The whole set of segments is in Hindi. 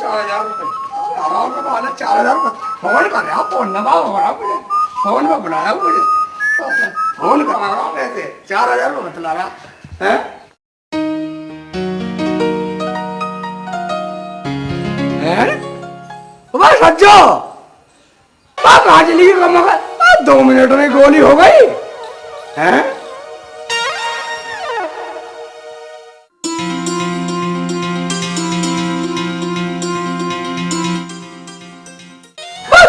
4,000 रुपए आराम का माल है। 4,000 रुपए फोन कर रहा, फोन नवा हो रहा मुझे, फोन में बुलाया मुझे, फोन कर रहा पैसे 4,000 रुपए बतला रहा है। सज्जो कहाँ चली गई? कम 2 मिनट में गोली हो गई है।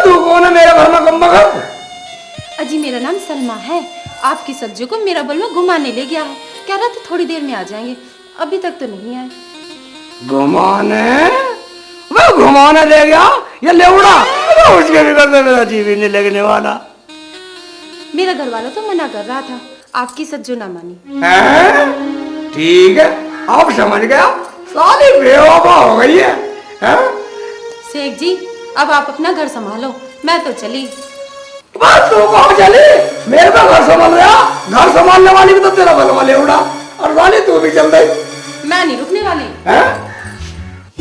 तू कौन है मेरे घर में? कम अजी मेरा नाम सलमा है। आपकी सज्जो को मेरा बलवा घुमाने ले गया है, कह रहा था थोड़ी देर में आ जाएंगे, अभी तक तो नहीं आए। घुमाने ले गया ये लेवड़ा? उसके भी करते मेरा जीव ही नहीं लगने वाला। मेरा घर वाला तो मना कर रहा था, आपकी सज्जो ना मानी। ठीक है, आप समझ गया, साली बेवफा हो गई है। शेख जी अब आप अपना घर संभालो, मैं तो चली। बस तू कहाँ चली? मेरे पे घर संभाल रहा? घर संभालने वाली भी तो तेरा बलवा लेवड़ा, और वाली तू भी चल गई। मैं नहीं रुकने वाली।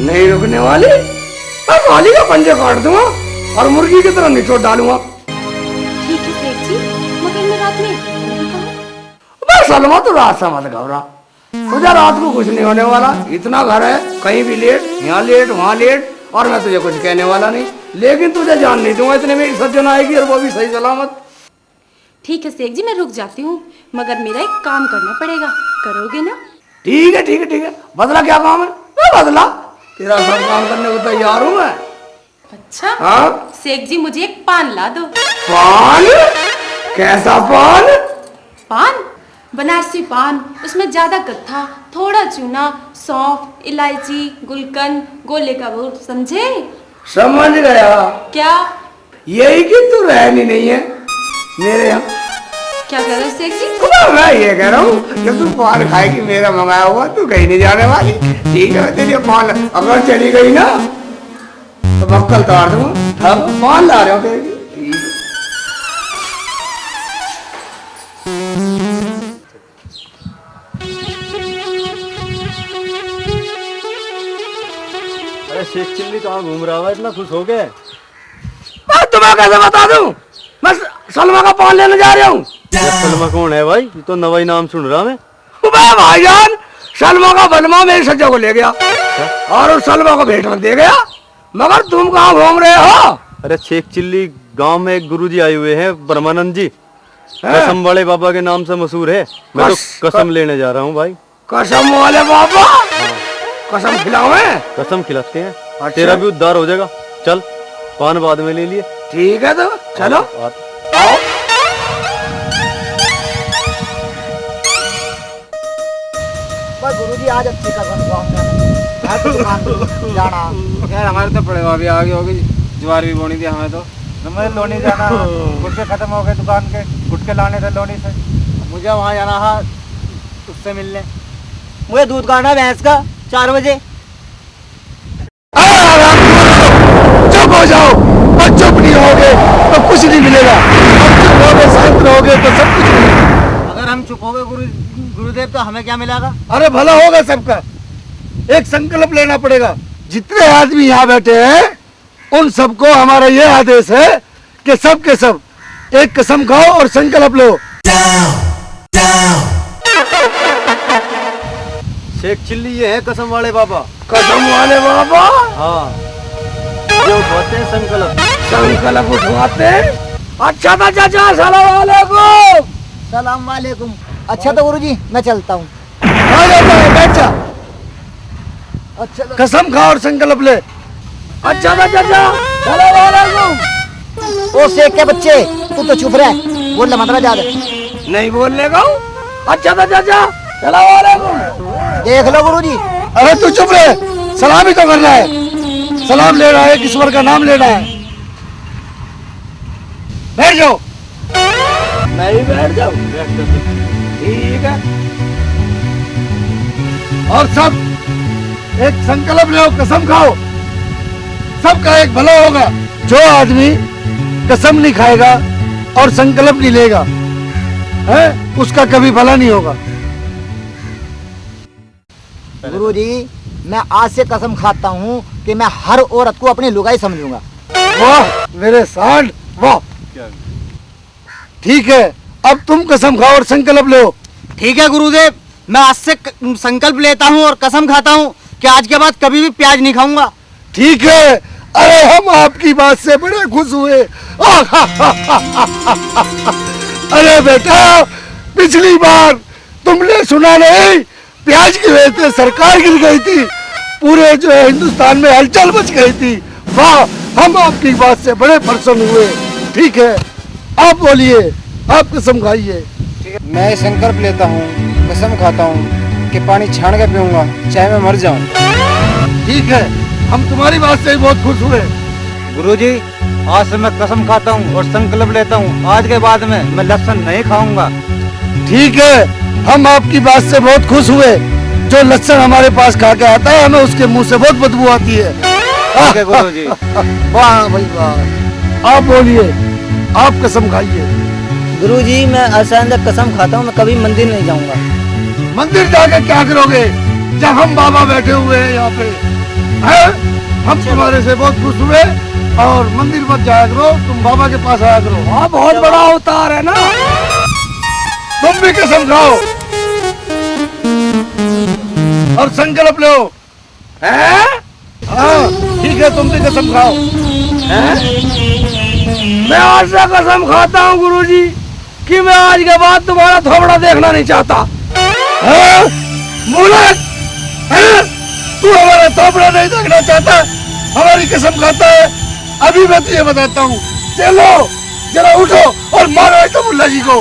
नहीं रुकने वाली? मैं वाली का पंजे काट दूंगा और मुर्गी की तरह निचोड़ डालूंगा। ठीक है शेख जी, मगर मैं रात में बस सलमा तो रात से मत घबरा, तुझे रात को कुछ नहीं होने वाला। इतना घर है, कहीं भी लेट, यहाँ लेट वहाँ लेट, और मैं तुझे कुछ कहने वाला नहीं, लेकिन तुझे जान नहीं दूंगा इतने में सज्जन आएगी और वो भी सही सलामत। ठीक है शेख जी, मैं रुक जाती हूँ, मगर मेरा एक काम करना पड़ेगा, करोगे ना? ठीक है ठीक है ठीक है। बदला क्या काम है? बदला तेरा सब काम करने को तैयार हूँ मैं। अच्छा हाँ शेख जी, मुझे एक पान ला दो। पान? कैसा पान? पान बनारसी पान, उसमें ज्यादा कत्था, थोड़ा चूना, सौंफ, इलायची, गुलकंद, गोले का गुड़, समझे? समझ गया। क्या यही कि तू रहनी नहीं है मेरे यहाँ? क्या कह रहे हो शेख जी? मैं ये कह रहा हूँ, जब तू पान खाएगी मेरा मंगाया हुआ, तू कहीं नहीं जाने वाली। ठीक है, तेरी पान अगर चली गई ना तो बक्कल तोड़ दूंगा। अब पान ला रहे हो तेरे लिए। अरे शेख चिल्ली कहाँ घूम रहा है, इतना खुश हो गए? मैं तुम्हें कैसे बता दूं? मैं सलमा का पान लेने जा रहा हूँ। सलमा कौन है भाई? ये तो नवाई नाम सुन रहा मैं। भाईजान, सलमा का बलमा मेरी सज्जा को ले गया और उस सलमा को भेंट में दे गया, मगर तुम कहाँ घूम रहे हो? अरे शेख चिल्ली गांव में एक गुरुजी आए हुए हैं, ब्रह्मानंद जी, कसम वाले बाबा के नाम से मशहूर है। मैं तो कसम लेने जा रहा हूँ भाई। कसम वाले बाबा? कसम खिलाओ? कसम खिलाते हैं। अच्छा। तेरा भी उद्धार हो जाएगा। चल पान बाद में ले लिए। ठीक है तो चलो आओ। गुरुजी आज अच्छी कसम जाना यार, हमारे तो पड़ेगा अभी आगे होगी, ज्वार भी बोनी थी हमें तो। मुझे लोनी जाना, गुटके खत्म हो गए दुकान के, गुटके लाने थे लोनी से। मुझे वहाँ जाना है उससे मिलने। मुझे दूध काटना भैंस का 4 बजे। चुप हो जाओ, और चुप नहीं होगे तो कुछ नहीं मिलेगा, और चुप होगे शांत रहोगे तो सब कुछ मिलेगा। अगर हम चुप हो गए गुरुदेव तो हमें क्या मिलेगा? अरे भला होगा सबका। एक संकल्प लेना पड़ेगा। जितने आदमी यहाँ बैठे हैं उन सबको हमारा ये आदेश है कि सब के सब एक कसम खाओ और संकल्प लो। शेख चिल्ली ये है कसम वाले बाबा। कसम वाले बाबा? हाँ, जो उठवाते हैं संकल्प। संकल्प उठवाते हैं? अच्छा था चाचा, सलाम वालेकुम। सलाम वालेकुम। अच्छा तो गुरुजी मैं चलता हूँ। बैठ जा। अच्छा कसम खा और संकल्प ले। अच्छा था चाचा, सलाम वालेकुम। ओ शेख के बच्चे, तू तो चुप रह, बोल मत रहा ज्यादा। नहीं बोलने का। अच्छा था चाचा, सलाम वालेकुम। देख लो गुरुजी। अरे तू चुप रहे, सलाम ही तो करना है। सलाम ले रहा है, ईश्वर का नाम ले रहा है। बैठ जाओ। नहीं बैठ जाओ। ठीक है, और सब एक संकल्प लो, कसम खाओ, सबका एक भला होगा। जो आदमी कसम नहीं खाएगा और संकल्प नहीं लेगा है, उसका कभी भला नहीं होगा। गुरुजी, मैं आज से कसम खाता हूँ कि मैं हर औरत को अपनी लुगाई समझूंगा। वाह मेरे सांड, वाह। ठीक है, अब तुम कसम खाओ और संकल्प लो। ठीक है गुरुदेव, मैं आज से संकल्प लेता हूँ और कसम खाता हूँ कि आज के बाद कभी भी प्याज नहीं खाऊंगा। ठीक है, अरे हम आपकी बात से बड़े खुश हुए। अरे बेटा, पिछली बार तुमने सुना नहीं, प्याज की वजह से सरकार गिर गई थी, पूरे जो है हिंदुस्तान में हलचल मच गई थी। वाह, हम आपकी बात से बड़े प्रसन्न हुए। ठीक है, आप बोलिए, आप कसम खाइए। मैं संकल्प लेता हूँ, कसम खाता हूँ कि पानी छान के पीऊंगा, चाहे मैं मर जाऊं। ठीक है, हम तुम्हारी बात से बहुत खुश हुए। गुरुजी, आज से मैं कसम खाता हूँ और संकल्प लेता हूँ, आज के बाद में मैं लहसुन नहीं खाऊंगा। ठीक है, हम आपकी बात से बहुत खुश हुए। जो लहसुन हमारे पास खा के आता है, हमें उसके मुंह से बहुत बदबू आती है। ठीक है गुरुजी। वाह भाई वाह। आप बोलिए, आप कसम खाइए। गुरुजी, मैं असांदा कसम खाता हूँ, मैं कभी मंदिर नहीं जाऊंगा। मंदिर जाके क्या करोगे जब हम बाबा बैठे हुए हैं यहाँ पे, हैं? हम तुम्हारे से बहुत खुश हुए, और मंदिर मत जाया करो, तुम बाबा के पास आया करो। हाँ, बहुत बड़ा अवतार है ना। तुम भी कसम खाओ और संकल्प लो, हैं? हाँ ठीक है, तुम भी कसम खाओ, हैं? मैं आज से कसम खाता हूँ गुरुजी कि मैं आज के बाद तुम्हारा थोबड़ा देखना नहीं चाहता। हाँ? मूलक, हैं? तू हमारा थोबड़ा नहीं देखना चाहता, हमारी कसम खाता है। अभी मैं तुझे बताता हूँ, चलो जरा उठो और मारो ऐसा मुल्ला जी को।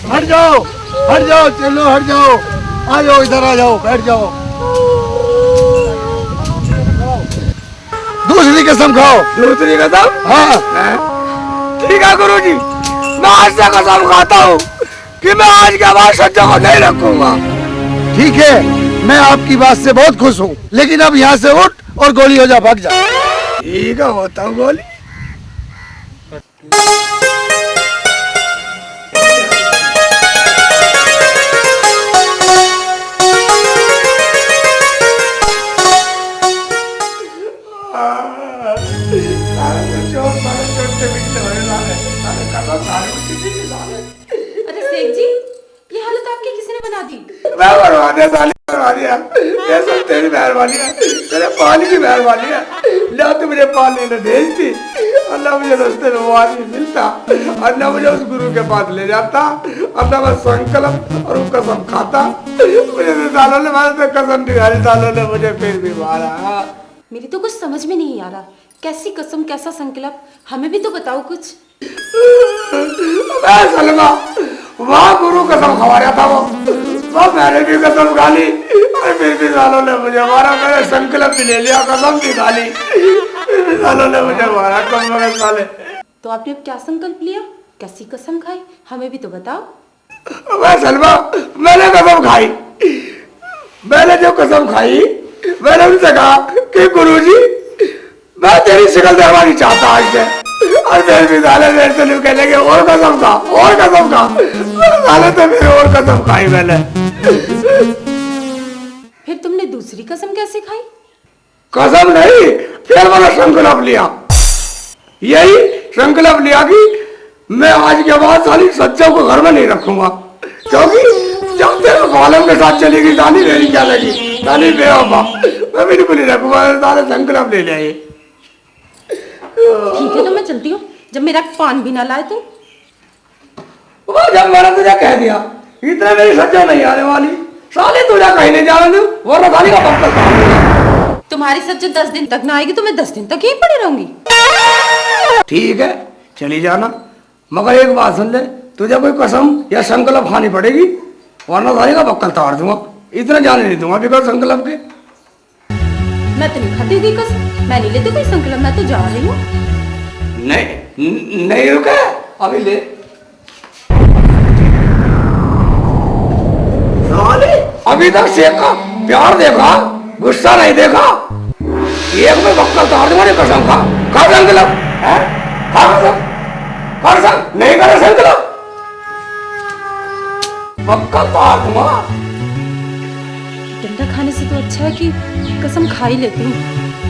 हट जाओ, हट जाओ, चलो हट जाओ, आ जाओ, इधर आ जाओ, बैठ जाओ। दूसरी कसम खाओ। दूसरी कसम? हाँ। ठीक है गुरुजी, मैं आज से कसम खाता हूँ कि मैं आज के बाद सज्जा को नहीं रखूंगा। ठीक है, मैं आपकी बात से बहुत खुश हूँ, लेकिन अब यहाँ से उठ और गोली हो जा, भाग जा। ठीक है, होता हूँ गोली। अरे सेठ जी, ये हालत आपकी किसी ने बना दी? मैं बनवा दिया, साली बनवा दिया। ये सब तेरी मेहरबानी है, तेरे पानी की मेहरबानी है। ना तू मुझे पानी ने भेजती, और ना मुझे रास्ते में वो आदमी मिलता, और ना मुझे उस गुरु के पास ले जाता, और ना मैं संकल्प और कसम खाता। मुझे तो सालों ने मारा, तो कसम निकाली, सालों ने मुझे फिर भी मारा। मेरी तो कुछ समझ में नहीं आ रहा, कैसी कसम कैसा संकल्प, हमें भी तो बताओ कुछ। मैं सलमा, वहाँ गुरु कसम खवा रहा था, वो मैंने भी कसम खा ली, और फिर भी सालों ने मुझे मारा। मैंने संकल्प भी ले लिया, कसम भी खा ली, फिर भी सालों ने मुझे मारा। कम मगज साले। तो आपने अब क्या संकल्प लिया, कैसी कसम खाई, हमें भी तो बताओ। मैं सलमा, मैंने कसम खाई। मैंने जो कसम खाई, मैंने उनसे कहा कि गुरुजी, मैं तेरी शिकल देखना नहीं चाहता आज से, और फिर भी साले मेरे से नहीं कहने के और कसम खा, और कसम खा। साले तो फिर और कसम खाई मैंने। फिर तुमने दूसरी कसम कैसे खाई? कसम नहीं, फिर मैंने संकल्प लिया। यही संकल्प लिया कि मैं आज के बाद साली सच्चा को घर में नहीं रखूंगा, क्योंकि जब तेरे मालूम के साथ चलेगी साली, मेरी क्या लगी साली बेवफा, मैं बिल्कुल नहीं रखूंगा। साले संकल्प ले लिया। ठीक है, तो मैं चलती हूँ, जब मेरा पान भी ना लाए तो। जब मैंने तुझे कह दिया, इतना मेरी सच्चा नहीं आने वाली, साले तुझे कहीं नहीं जाने दूं, वरना साली का पक्का। तुम्हारी सच्चा 10 दिन तक ना आएगी तो मैं 10 दिन तक यहीं पड़ी रहूंगी। ठीक है, चली जाना, मगर एक बात सुन ले, तुझे कोई कसम या संकल्प खानी पड़ेगी, वरना साली का बक्कल ताड़ दूंगा। इतना जाने नहीं दूंगा बिगड़ संकल्प के। मैं तो नहीं खाती कोई कसम, मैं नहीं लेती कोई संकल्प, मैं तो जा रही हूँ। नहीं रुके, अभी ले। साले अभी तक सेका प्यार देखा, गुस्सा नहीं देखा। एक में बक्कल तार दूंगा कसम खा। कर संकल्प है, कर संग नहीं करे संकल्प, बक्कल तार दूंगा। डंडा खाने से तो अच्छा है कि कसम खा ही लेती हूँ,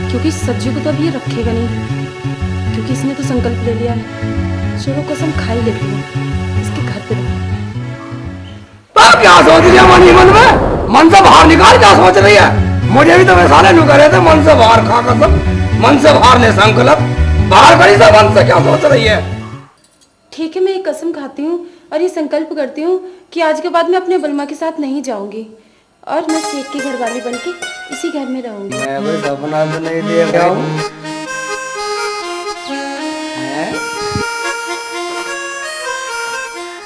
क्योंकि सज्जू को तो अब ये रखेगा नहीं, क्योंकि इसने तो संकल्प ले लिया है। चलो कसम खा ही लेती हूँ, इसके घर पे रहूँ। तो क्या सोच रही है मन में? मन से बाहर निकाल, क्या सोच रही है? मुझे भी तो वे साले नु करे थे मन से बाहर खा कसम, मन से बाहर ले संकल्प, बाहर करी से मन से क्या सोच रही है? ठीक है, मैं ये कसम खाती हूँ और ये संकल्प करती हूँ कि आज के बाद मैं अपने बलमा के साथ नहीं जाऊंगी और मैं सेठ की घरवाली बनके इसी घर में रहूंगी। मैं कोई सपना तो नहीं देख रहा हूँ।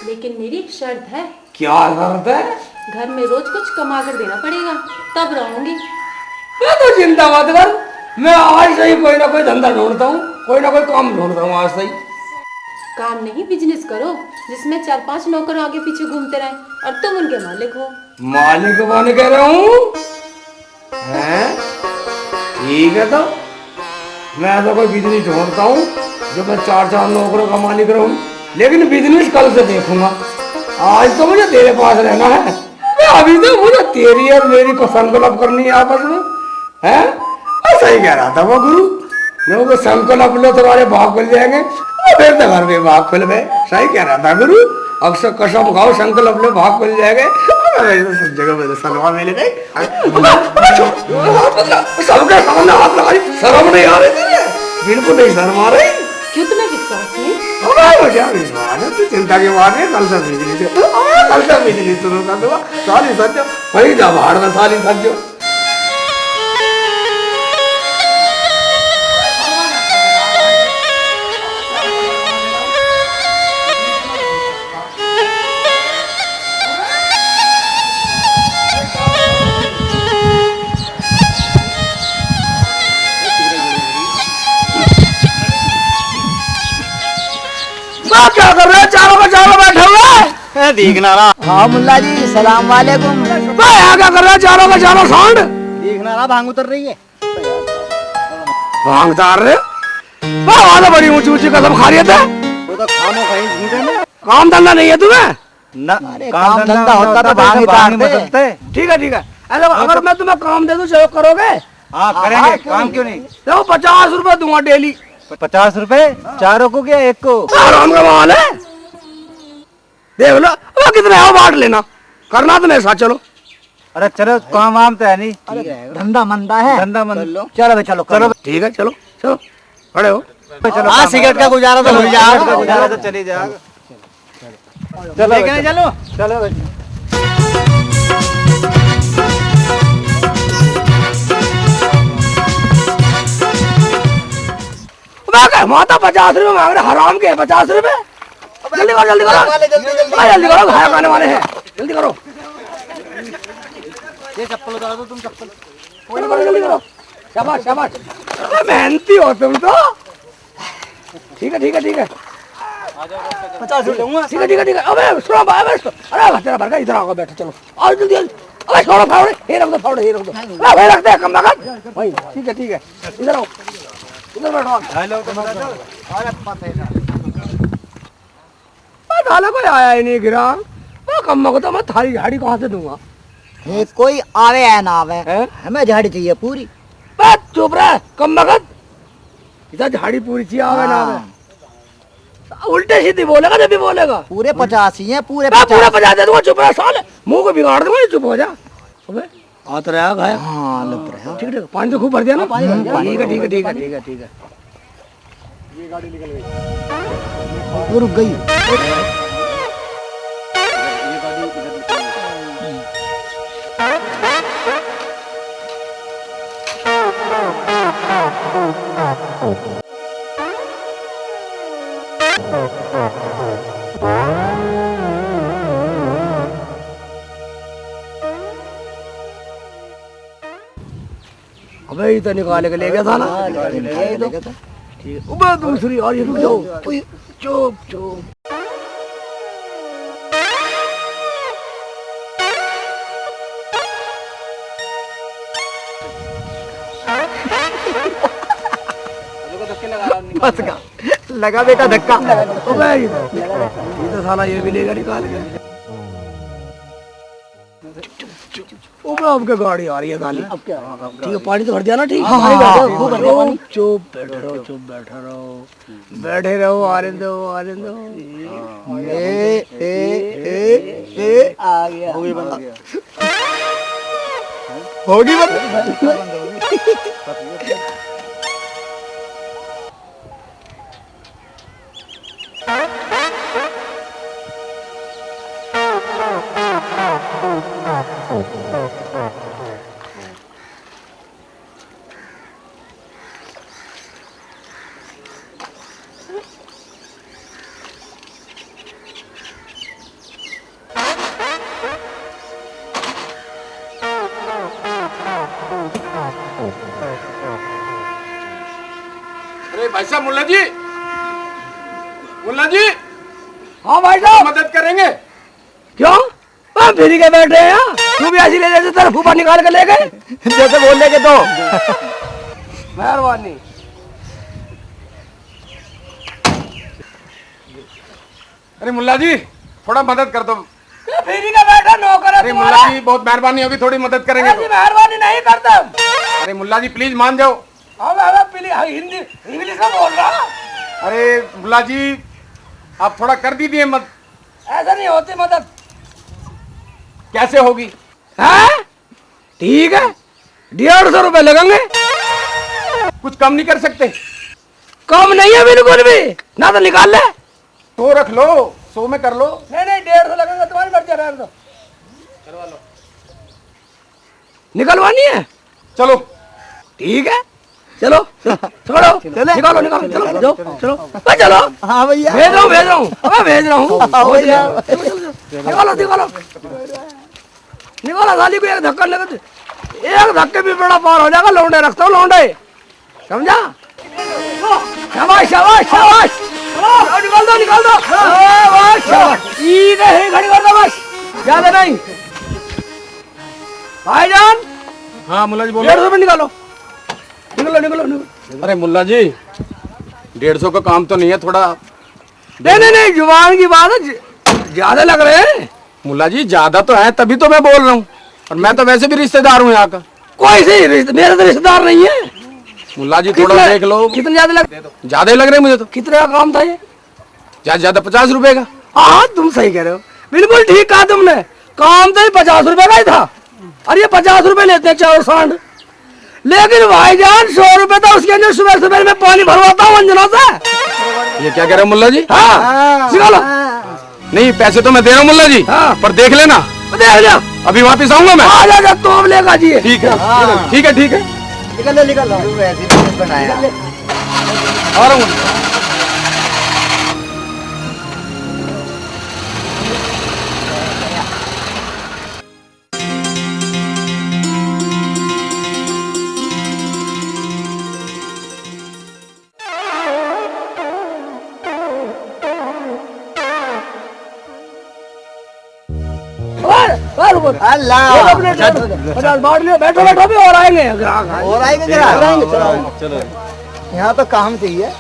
लेकिन मेरी एक शर्त है। क्या शर्त है? घर में रोज कुछ कमा कर देना पड़ेगा, तब रहूंगी। मैं तो चिंता मत कर, मैं आज से ही कोई ना कोई धंधा ढूंढता हूँ, कोई ना कोई काम ढूंढता हूँ आज से ही। काम नहीं, बिजनेस करो जिसमें 4-5 नौकर आगे पीछे घूमते रहे और तुम उनके मालिक हो। मालिक बन कह रहा हूँ? ठीक है, तो मैं तो कोई बिजनेस ढूंढता हूँ जो मैं 4-4 नौकरों का मालिक रहूँ, लेकिन बिजनेस कल से देखूंगा। आज तो मुझे तेरे पास रहना है। अभी तो मुझे तेरी और मेरी को संकल्प करनी है आपस में, है? सही कह रहा था वो गुरु, लोगों को संकल्प लो तुम्हारे भाग खुल जाएंगे, फिर तो घर में भाग खुल गए। सही कह रहा था गुरु, अक्सर कसम खाओ संकल्प लो भाग खुल जाएंगे। सब जगह में सलवा मिल गई, सबके सामने हाथ लगाई, शर्म नहीं आ रही थी, बिल्कुल नहीं शर्म आ रही। क्यों तुम्हें विश्वास नहीं? तू चिंता की बात है, कल से बिजली शुरू कर दूंगा। साली सज्जो वही जा बाहर में, साली सज्जो क्या कर रहे हैं? चारों बैठे हुए देखना रहा। हाँ मुल्ला जी, सलाम वालेकुम। क्या कर रहे हैं? चारों साउंड देखना रहा, भांग उतर रही है। भांग उतार रहे? वाह, बड़ी ऊंची कसम खा रही थे। वो तो खामो कहीं झूठे में। काम धंधा नहीं है तुम्हें? ना, काम धंधा होता तो भांग उतारते। ठीक है। अगर मैं तुम्हें काम दे दूं, सहयोग करोगे? हाँ करेंगे, काम क्यों नहीं। देखो 50 रुपए दूंगा डेली। 50 रुपए? चारों को क्या एक को? आराम का माल है, देख लो। अब कितने आओ बांट लेना, करना तो मेरे साथ चलो। अरे चलो, काम वाम तो है नहीं, धंधा मंदा है। धंधा मंद। चलो ठीक है, चलो खड़े हो। हाँ, सिगरेट का गुजारा तो हो जाएगा। गुजारा तो चली जाएगा। चलो चलो। माता 50 रुपए मांग रहे, हराम के 50 रुपए। जल्दी करो, जल्दी करो, खाया खाने वाले हैं, जल्दी करो। ये चप्पल उतार दो, तुम चप्पल। जल्दी करो। शाबाश मेहनती हो तुम तो। ठीक है 50 रुपए दूंगा। ठीक है। अबे सुनो भाई, अरे तेरा भड़का इधर आओ, बैठो, चलो आओ जल्दी। अबे छोड़ो फावड़े, ये रख दो फावड़े, ये रख दो। भाई रखते हैं कम लागत भाई। ठीक है, इधर आओ, इधर बैठो। थाला कोई आया ही नहीं गिरा, कम को तो मैं थाली झाड़ी कहाँ से दूंगा? कोई आवे या ना आवे, हमें झाड़ी चाहिए पूरी। चुप रहे, कम वक्त इधर झाड़ी पूरी चाहिए, आवे ना आवे। उल्टे सीधी बोलेगा जब भी बोलेगा। पूरे 50 ही है, पूरे 50 दे दूंगा। चुप रहे साले, मुंह को बिगाड़ दूंगा, चुप हो जा। अबे आत रहा गाय। हाँ लग रहा है। ठीक, पानी तो खूब भर दिया ना। ठीक है। ये गाड़ी निकल गई, रुक गई। अबे तो निकाले के ले गया था ना। ठीक, ऊपर दूसरी और ये रुक जाओ। चुप। फंस गया, लगा बेटा धक्का। अबे ये तो साला ये भी लेगा निकाल के। ऊपर आपके गाड़ी आ रही है गाली। ठीक है, पानी तो भर दिया ना? ठीक है, चुप बैठे रहो, चुप बैठे रहो, बैठे रहो, आने दो, आने दो। आ गया, होगी बंद, होगी बंद। अरे भाई साहब, मुल्ला जी, मुल्ला जी, हाँ भाई साहब, मदद करेंगे? क्यों? हम फिर के बैठ रहे हैं। तू भी ऐसी ले जैसे तेरा फूफा निकाल के ले गए। जैसे बोल लेके तो मेहरबानी। अरे मुल्ला जी, थोड़ा मदद कर दो। फिर का बैठा नौकर है अरे मुल्ला जी, बहुत मेहरबानी होगी, थोड़ी मदद करेंगे तो। मेहरबानी नहीं करता। अरे मुल्ला जी, प्लीज मान जाओ। हिंदी इंग्लिश में बोल रहा। अरे मुल्ला जी, आप थोड़ा कर दीजिए मत। ऐसा नहीं होती मदद। कैसे होगी? हैं? ठीक है, 150 रुपए लगेंगे। कुछ कम नहीं कर सकते? कम नहीं है बिल्कुल भी ना, तो निकाल ले। तो रख लो, 100 में कर लो। नहीं नहीं, 150 लगेगा, तुम्हारी मर्जी, रहने दो। करवा लो। निकलवानी है? चलो ठीक है, चलो चलो, निकालो निकालो, चलो जाओ, चलो चलो। हाँ भैया, भेज रहा हूँ, अबे भेज रहा हूँ। निकालो निकालो निकालो, साली को एक धक्का लगा, एक धक्के भी बड़ा पार हो जाएगा। लौंडे रखता हूँ, लौंडे, समझा? शाबाश शाबाश शाबाश, निकाल दो निकाल दो। शाबाश शाबाश, ठीक है, घड़ी कर दो बस, ज्यादा नहीं। भाईजान, हाँ मुल्ला जी, बोलो। 150 रुपये निकालो, निकलो निकलो निकलो। अरे मुल्ला जी, 150 का काम तो नहीं है, थोड़ा। नहीं नहीं नहीं, जुबान की बात है, ज्यादा लग रहे हैं। मुल्ला जी, ज्यादा तो है, तभी तो मैं बोल रहा हूँ, और मैं तो वैसे भी रिश्तेदार हूँ यहाँ का। कोई से मेरे तो रिश्तेदार नहीं है। मुल्ला जी थोड़ा देख लो। कितने ज्यादा लग, ज्यादा ही लग रहे हैं मुझे तो। कितने का काम था ये? ज्यादा 50 रुपए का। हाँ, तुम सही कह रहे हो, बिल्कुल ठीक कहा तुमने। काम तो 50 रुपए का ही था, और ये 50 रुपए लेते हैं, 4 सांड। लेकिन भाईजान 100 रुपए तो उसके अंदर सुबह सुबह में पानी भरवाता हूँ अंजना से। ये क्या कह रहे हो मुल्ला जी? हाँ, निकालो। नहीं, पैसे तो मैं दे रहा हूँ मुल्ला जी। हाँ। पर देख लेना, देख जा, अभी वापिस आऊंगा मैं। आ जा, तो अब लेगा जी। ठीक है ठीक है ठीक है, निकल लो निकल लो। वैसे ही बनाया, आ रहा हूँ। अल्लाह, 50 बांट लियो, बैठो बैठो भी, और आएंगे ग्राहक। और आएंगे ग्राहक। चलो। यहाँ तो काम चाहिए।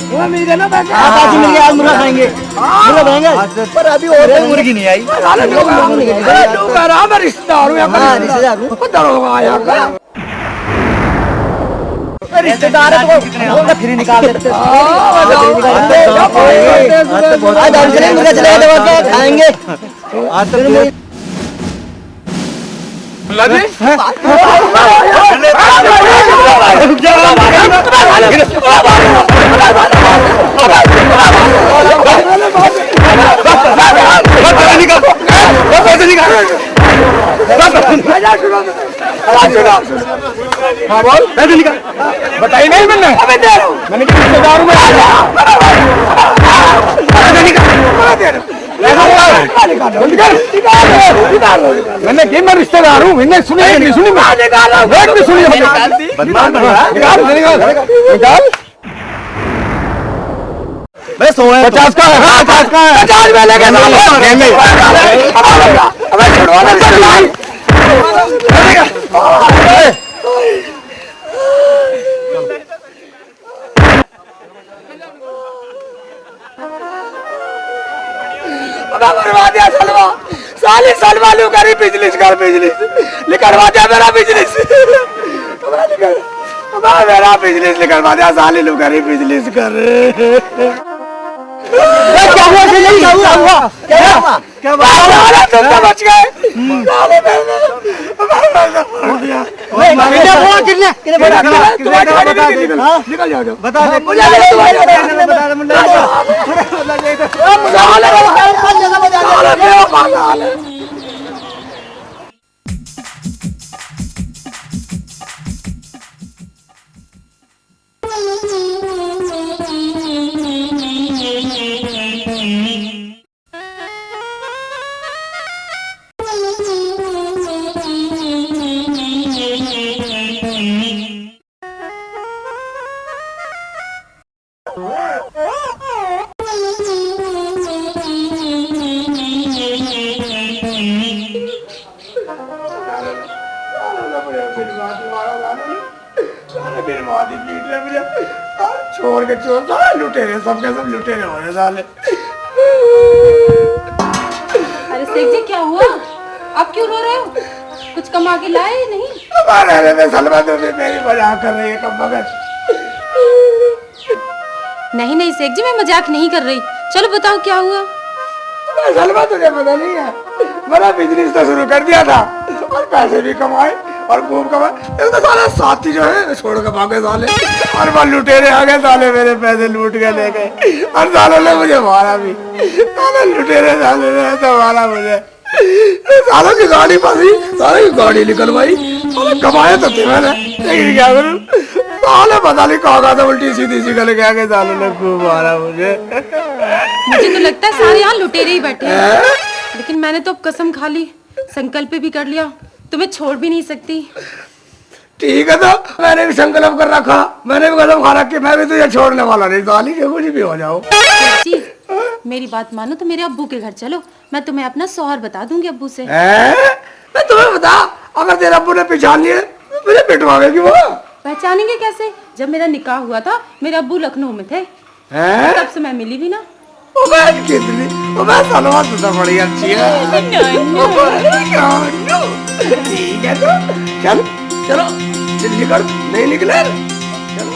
वो मिल गया ना पैसे? आज मिल गया, आज मुर्गा खाएंगे, मुर्गा खाएंगे। पर अभी और कोई मुर्गी नहीं आई। तू कह रहा मैं रिश्तेदार हूँ, हाँ, रिश्तेदार हूँ। दरोगा आया का। रिश्तेदार है तो फ्री निकाल देते। आज हम चले मुर्गा चले दबा के खाएंगे। आज तो मुल्ला जी, हाँ बोल, पैसे निकाल। बताई नहीं मैंने, मैंने रिश्तेदार हूँ। मैंने कि मैं रिश्तेदार हूँ, मैंने सुनी नहीं सुनी, नहीं सुनी, निकाल। मैं सोया 50 का है, 50 का है, 50 में लेके करवा दिया सलवा, साली सलवा लू करी बिजनेस कर, बिजनेस निकलवा दिया मेरा बिजनेस, मेरा बिजनेस निकलवा दिया, साली लू करी बिजनेस कर। क्या हुआ? क्या हुआ? तुम तो बच गए। निकल जाओ, बता दे छोड़ के चोर सारे लुटेरे, सबके सब लुटेरे हो रहे साले। अरे शेख जी क्या हुआ? आप क्यों रो रहे हो? कुछ कमा के लाए नहीं? अरे मैं सलमा तो मेरी मजाक कर रही है कब मगर। नहीं नहीं शेख जी, मैं मजाक नहीं कर रही। चलो बताओ क्या हुआ? सलमा तुझे पता नहीं है, मेरा बिजनेस तो शुरू कर दिया था और पैसे भी कमाए और खूब कमाए। एक तो साले साथी जो है छोड़ के भागे साले, और वो लुटेरे आ गए साले, मेरे पैसे लूट के ले गए और सालों ने मुझे मारा भी। साले लुटेरे साले ने तो मारा मुझे, सालों की गाड़ी फंसी, साले की गाड़ी निकलवाई, साले कमाए तो थे मैंने, लेकिन क्या करूं, साले पता नहीं कहाँ था उल्टी सीधी सी गल के आगे, सालों ने खूब मारा मुझे। मुझे तो लगता है सारे यहाँ लुटेरे ही बैठे हैं, लेकिन मैंने तो अब कसम खा ली, संकल्प भी कर लिया, तुम्हें छोड़ भी नहीं सकती। ठीक है, तो मैंने भी संकल्प कर रखा, मैंने भी कसम खा रखी, मैं भी तुझे छोड़ने वाला नहीं, साली के कुछ भी हो जाओ। जी मेरी बात मानो तो मेरे अब्बू के घर चलो, मैं तुम्हें अपना शौहर बता दूंगी अब्बू से। मैं तुम्हें बता, अगर तेरे अब्बू ने पहचान लिए मुझे पिटवाएगी वो। पहचानेंगे कैसे? जब मेरा निकाह हुआ था मेरे अब्बू लखनऊ में थे, तब से मैं मिली भी ना। कितनी सलवा तो बड़ी अच्छी है। ठीक है तो चल, चलो जल्दी कर, नहीं निकले चलो।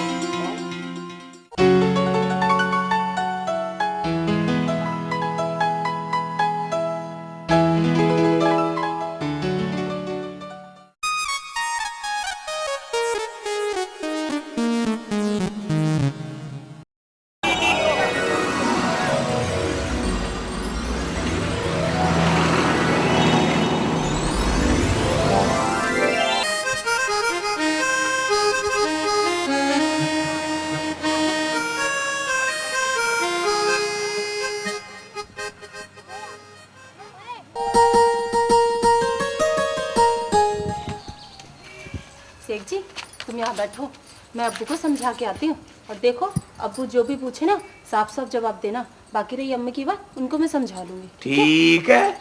शेख जी तुम यहाँ बैठो, मैं अब्बू को समझा के आती हूँ, और देखो अब्बू जो भी पूछे ना साफ साफ जवाब देना, बाकी रही अम्मी की बात उनको मैं समझा लूंगी। ठीक है,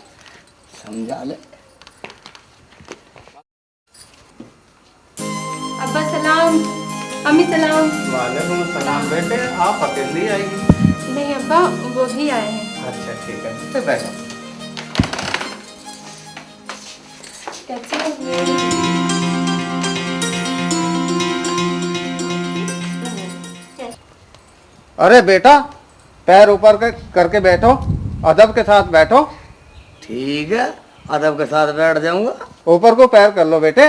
समझा ले। अब्बा सलाम, अम्मी सलाम। वालेकुम सलाम बेटे, आप अकेली आएगी? नहीं अब्बा, वो भी आए हैं। अच्छा ठीक है, तो बैठो। कैसे हो? अरे बेटा, पैर ऊपर करके बैठो, अदब के साथ बैठो। ठीक है, अदब के साथ बैठ जाऊंगा। ऊपर को पैर कर लो बेटे,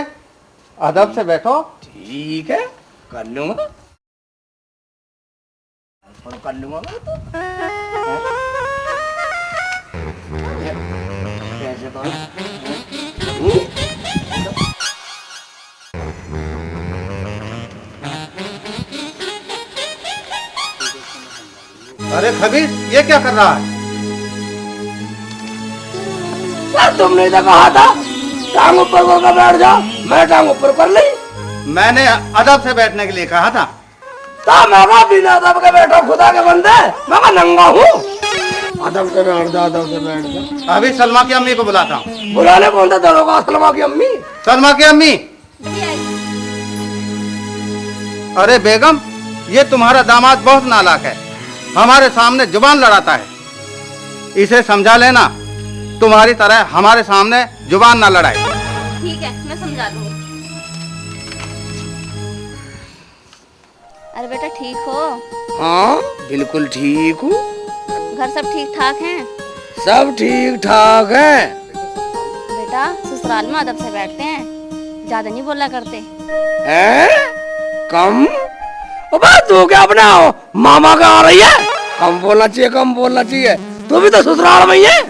अदब से बैठो। ठीक है, कर लूंगा, कर लूंगा मैं तो। कैसे तो अरे खबीर, ये क्या कर रहा है? तुमने तो कहा था टांग ऊपर करके बैठ जा, मैं टांग ऊपर कर ली। मैंने अदब से बैठने के लिए कहा था। मैं कहा बिना अदब के बैठो खुदा के बंदे, मैं कहा नंगा हूँ। अदब से बैठ जा, अदब से बैठ जा। अभी सलमा की अम्मी को बुलाता हूँ। बुलाने कौन था दरोगा? सलमा की अम्मी। सलमा की अम्मी। अरे बेगम, ये तुम्हारा दामाद बहुत नालायक है, हमारे सामने जुबान लड़ाता है। इसे समझा लेना, तुम्हारी तरह हमारे सामने जुबान ना लड़ाए। ठीक है, मैं समझा दूंगी। अरे बेटा ठीक हो? हाँ बिल्कुल ठीक हूँ। घर सब ठीक ठाक हैं? सब ठीक ठाक है। बेटा ससुराल में अदब से बैठते हैं, ज्यादा नहीं बोला करते। हैं? कम? अबे तू क्या अपना मामा का आ रही है? कम बोलना चाहिए, कम बोलना चाहिए। तू भी तो ससुराल में ही है।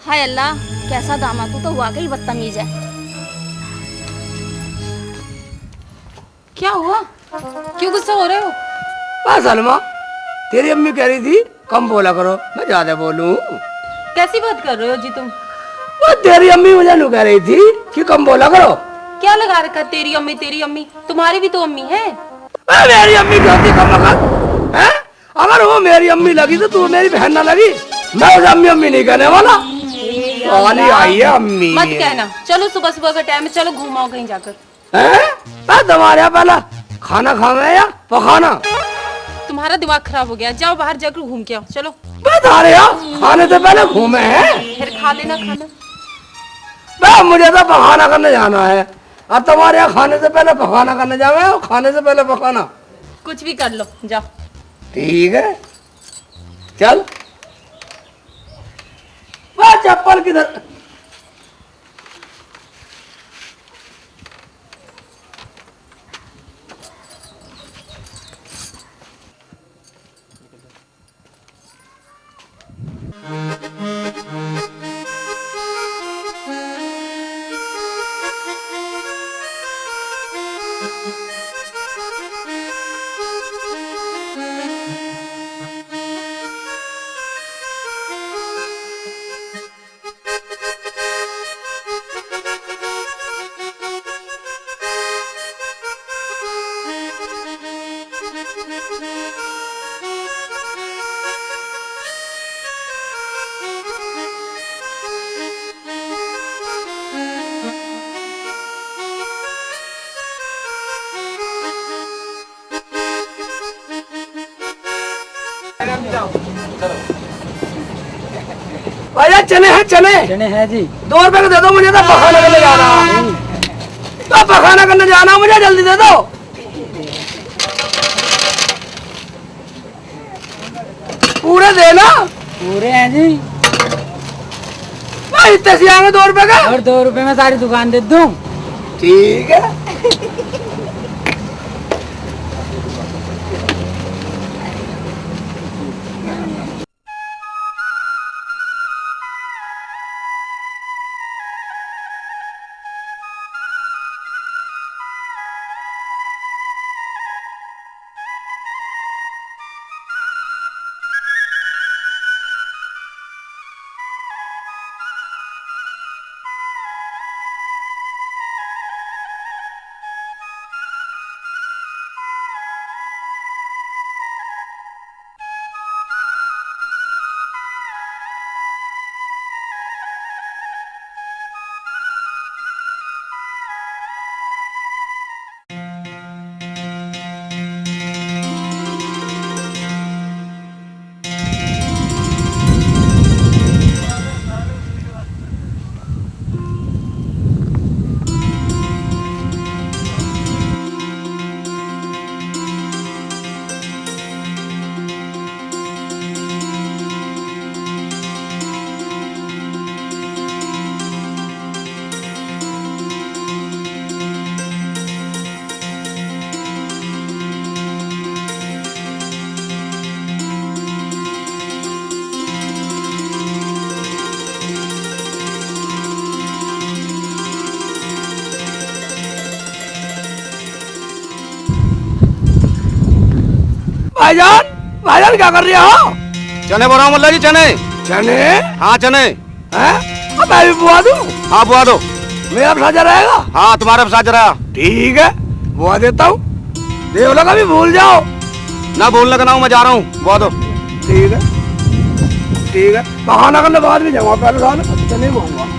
हाय अल्लाह, कैसा दामाद, तू तो वाकई बदतमीज है। क्या हुआ? क्यों गुस्सा हो रहे हो? बस सलमा, तेरी अम्मी कह रही थी कम बोला करो, मैं ज्यादा बोलूं। कैसी बात कर रहे हो जी तुम? वो तेरी अम्मी मुझे नु कह रही थी कि कम बोला करो। क्या लगा रखा तेरी अम्मी तेरी अम्मी? तुम्हारी भी तो अम्मी है। मेरी अम्मी कहती कम अगर है, अगर वो मेरी अम्मी लगी तो तू मेरी बहन ना लगी। मैं उसे अम्मी अम्मी नहीं कहने वाला। वाली आई है अम्मी। मत कहना। चलो सुबह सुबह का टाइम है, चलो घुमाओ कहीं जाकर। हैं? तुम्हारे यहाँ पहला खाना खाना या पखाना? तुम्हारा दिमाग खराब हो गया, जाओ बाहर जाकर घूम के आओ। चलो। तुम्हारे यहाँ खाने से पहले घूमे हैं, फिर खा लेना खाना। मुझे तो पखाना करने जाना है। और तुम्हारे यहाँ खाने से पहले पखाना करने जावे और खाने से पहले पखाना। कुछ भी कर लो, जाओ। ठीक है चल। वह चप्पल किधर? भैया चने हैं, चने चने हैं जी। 2 रुपए के दे दो, मुझे तो पखाना करने जाना। तो पखाना करने जाना, मुझे जल्दी दे दो। पूरे देना। पूरे हैं जी। इतने से आएंगे 2 रुपए का? और 2 रुपए में सारी दुकान दे दूं? ठीक है। भाईजान, भाईजान क्या कर रहे हो? चने बोल रहा हूँ मुल्ला जी, चने। चने? हाँ चने। हैं? अब मैं भी बुआ दूं? हाँ बुआ दो। मेरा साझा रहेगा? हाँ तुम्हारा साझ रहा। ठीक है, बुआ देता हूँ। देव लगा भी भूल जाओ। ना भूलने का ना मैं जा रहा हूँ, बुआ दो। ठीक है, ठीक है। बहाना करने बाद में जाऊंगा, पहले साल तो नहीं बोलूंगा।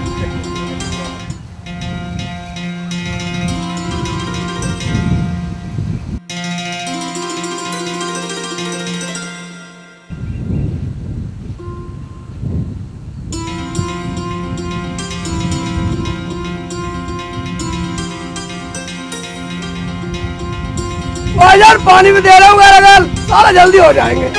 यार पानी में दे रहा हूँ गैरगल, सारा जल्दी हो जाएंगे।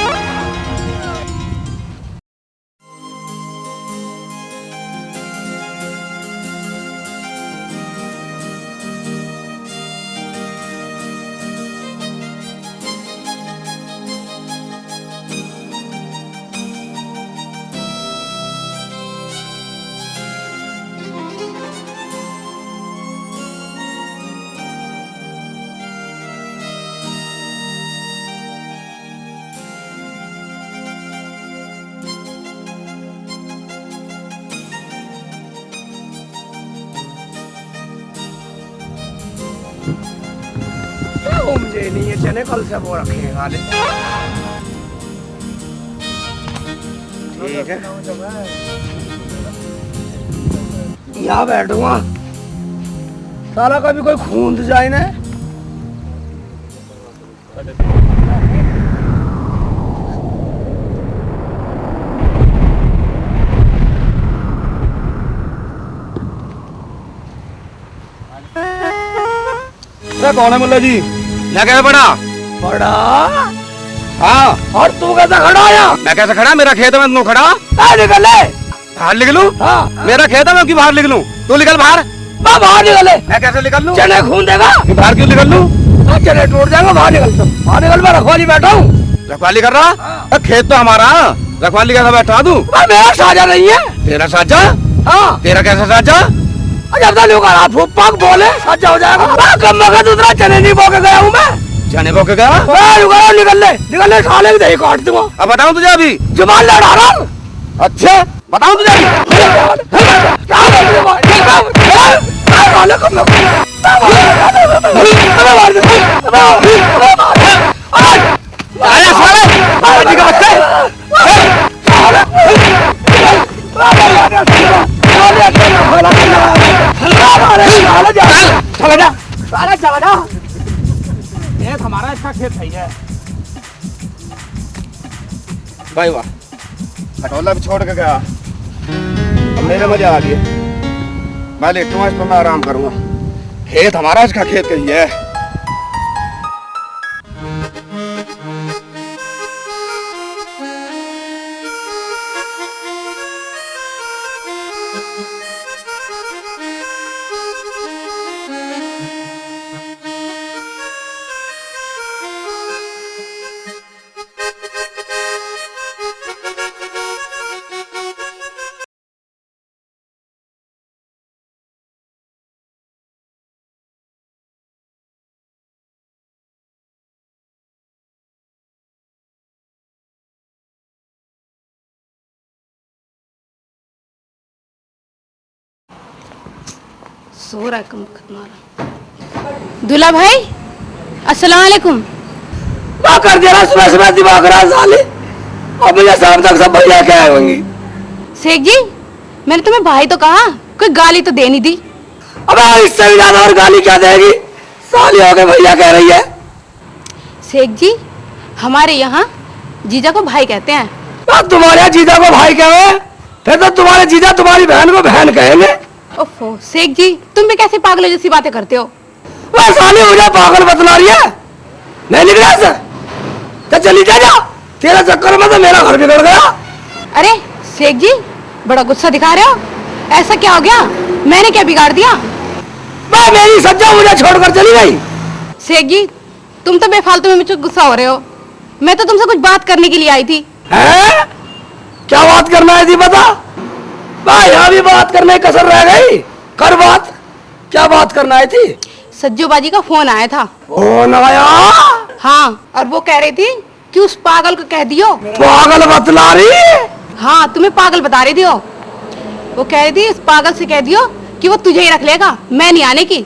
मुझे नहीं है चने, कल से वो रखेगा। ठीक है, यहाँ बैठूंगा, साला कभी कोई खून तो जाए ना। कौन है मुल्ला जी? मैं कैसे बड़ा? बड़ा? हाँ। और तू कैसा खड़ा आया? मैं कैसे खड़ा? मेरा खेत में तू खड़ा? निकल ले। बाहर निकलूं? हाँ। मेरा खेत है, मैं क्यों बाहर निकलूं? तू निकल बाहर। बाहर निकल ले। मैं कैसे निकल लूं? चने खून देगा। बाहर क्यों निकल लूं? चने टूट जाएगा, बाहर निकल। तो बाहर निकल, मैं रखवाली बैठा हूँ। रखवाली कर रहा? खेत तो हमारा, रखवाली कैसे बैठा तू? मेरा साझा नहीं है। तेरा साझा? हाँ। तेरा कैसा साझा? जब तक लोग फूफा बोले साझा हो जाएगा। कम वक्त दूसरा चने नहीं बो के गया हूँ मैं। चने बो के गया? निकल ले, साले की दही काट दूंगा। अब बताऊं तुझे अभी? जुबान लड़ा रहा हूँ। अच्छा बताऊं तुझे? हमारा इसका खेत सही है भाई वाह, खटोला भी छोड़ के गया। अब मेरे मजा आ गया। मैं लेटूंगा इस पर, मैं आराम करूंगा। खेत हमारा, इसका खेत कहीं है। सो रहा है कम खतमारा। दूल्हा भाई अस्सलाम वालेकुम। क्या कर दिया सुबह सुबह दिमाग खराब साले। अब मुझे शाम तक सब भैया क्या आए होंगी। शेख जी, मैंने तुम्हें भाई तो कहा, कोई गाली तो दे नहीं दी। अबे इससे भी ज्यादा और गाली क्या देगी? साली होके भैया कह रही है। शेख जी, हमारे यहाँ जीजा को भाई कहते हैं। अब तुम्हारे जीजा को भाई कहे, फिर तो तुम्हारे जीजा तुम्हारी बहन को बहन कहेंगे। ओफो शेख जी, तुम भी कैसे पागलों जैसी बातें करते हो? वह साली मुझे पागल बतला रही है। नहीं निकला से तो चली जा। तेरा चक्कर में तो मेरा घर बिगड़ गया। अरे शेख जी, बड़ा गुस्सा दिखा रहे हो। ऐसा क्या हो गया? मैंने क्या बिगाड़ दिया? वह मेरी सज्जा मुझे छोड़कर चली गई। शेख जी, तुम तो बेफालतू में मुझे गुस्सा हो रहे हो। मैं तो तुमसे कुछ बात करने के लिए आई थी। हैं? क्या बात करना है थी बता? भाई यहाँ भी बात करने की कसर रह गई। कर बात, क्या बात करना है थी? सज्जू बाजी का फोन आया था। फोन आया? हाँ, और वो कह रही थी कि उस पागल को कह दियो। पागल बतला रही? हाँ, तुम्हें पागल बता रही थी वो। वो कह रही थी इस पागल से कह दियो कि वो तुझे ही रख लेगा, मैं नहीं आने की।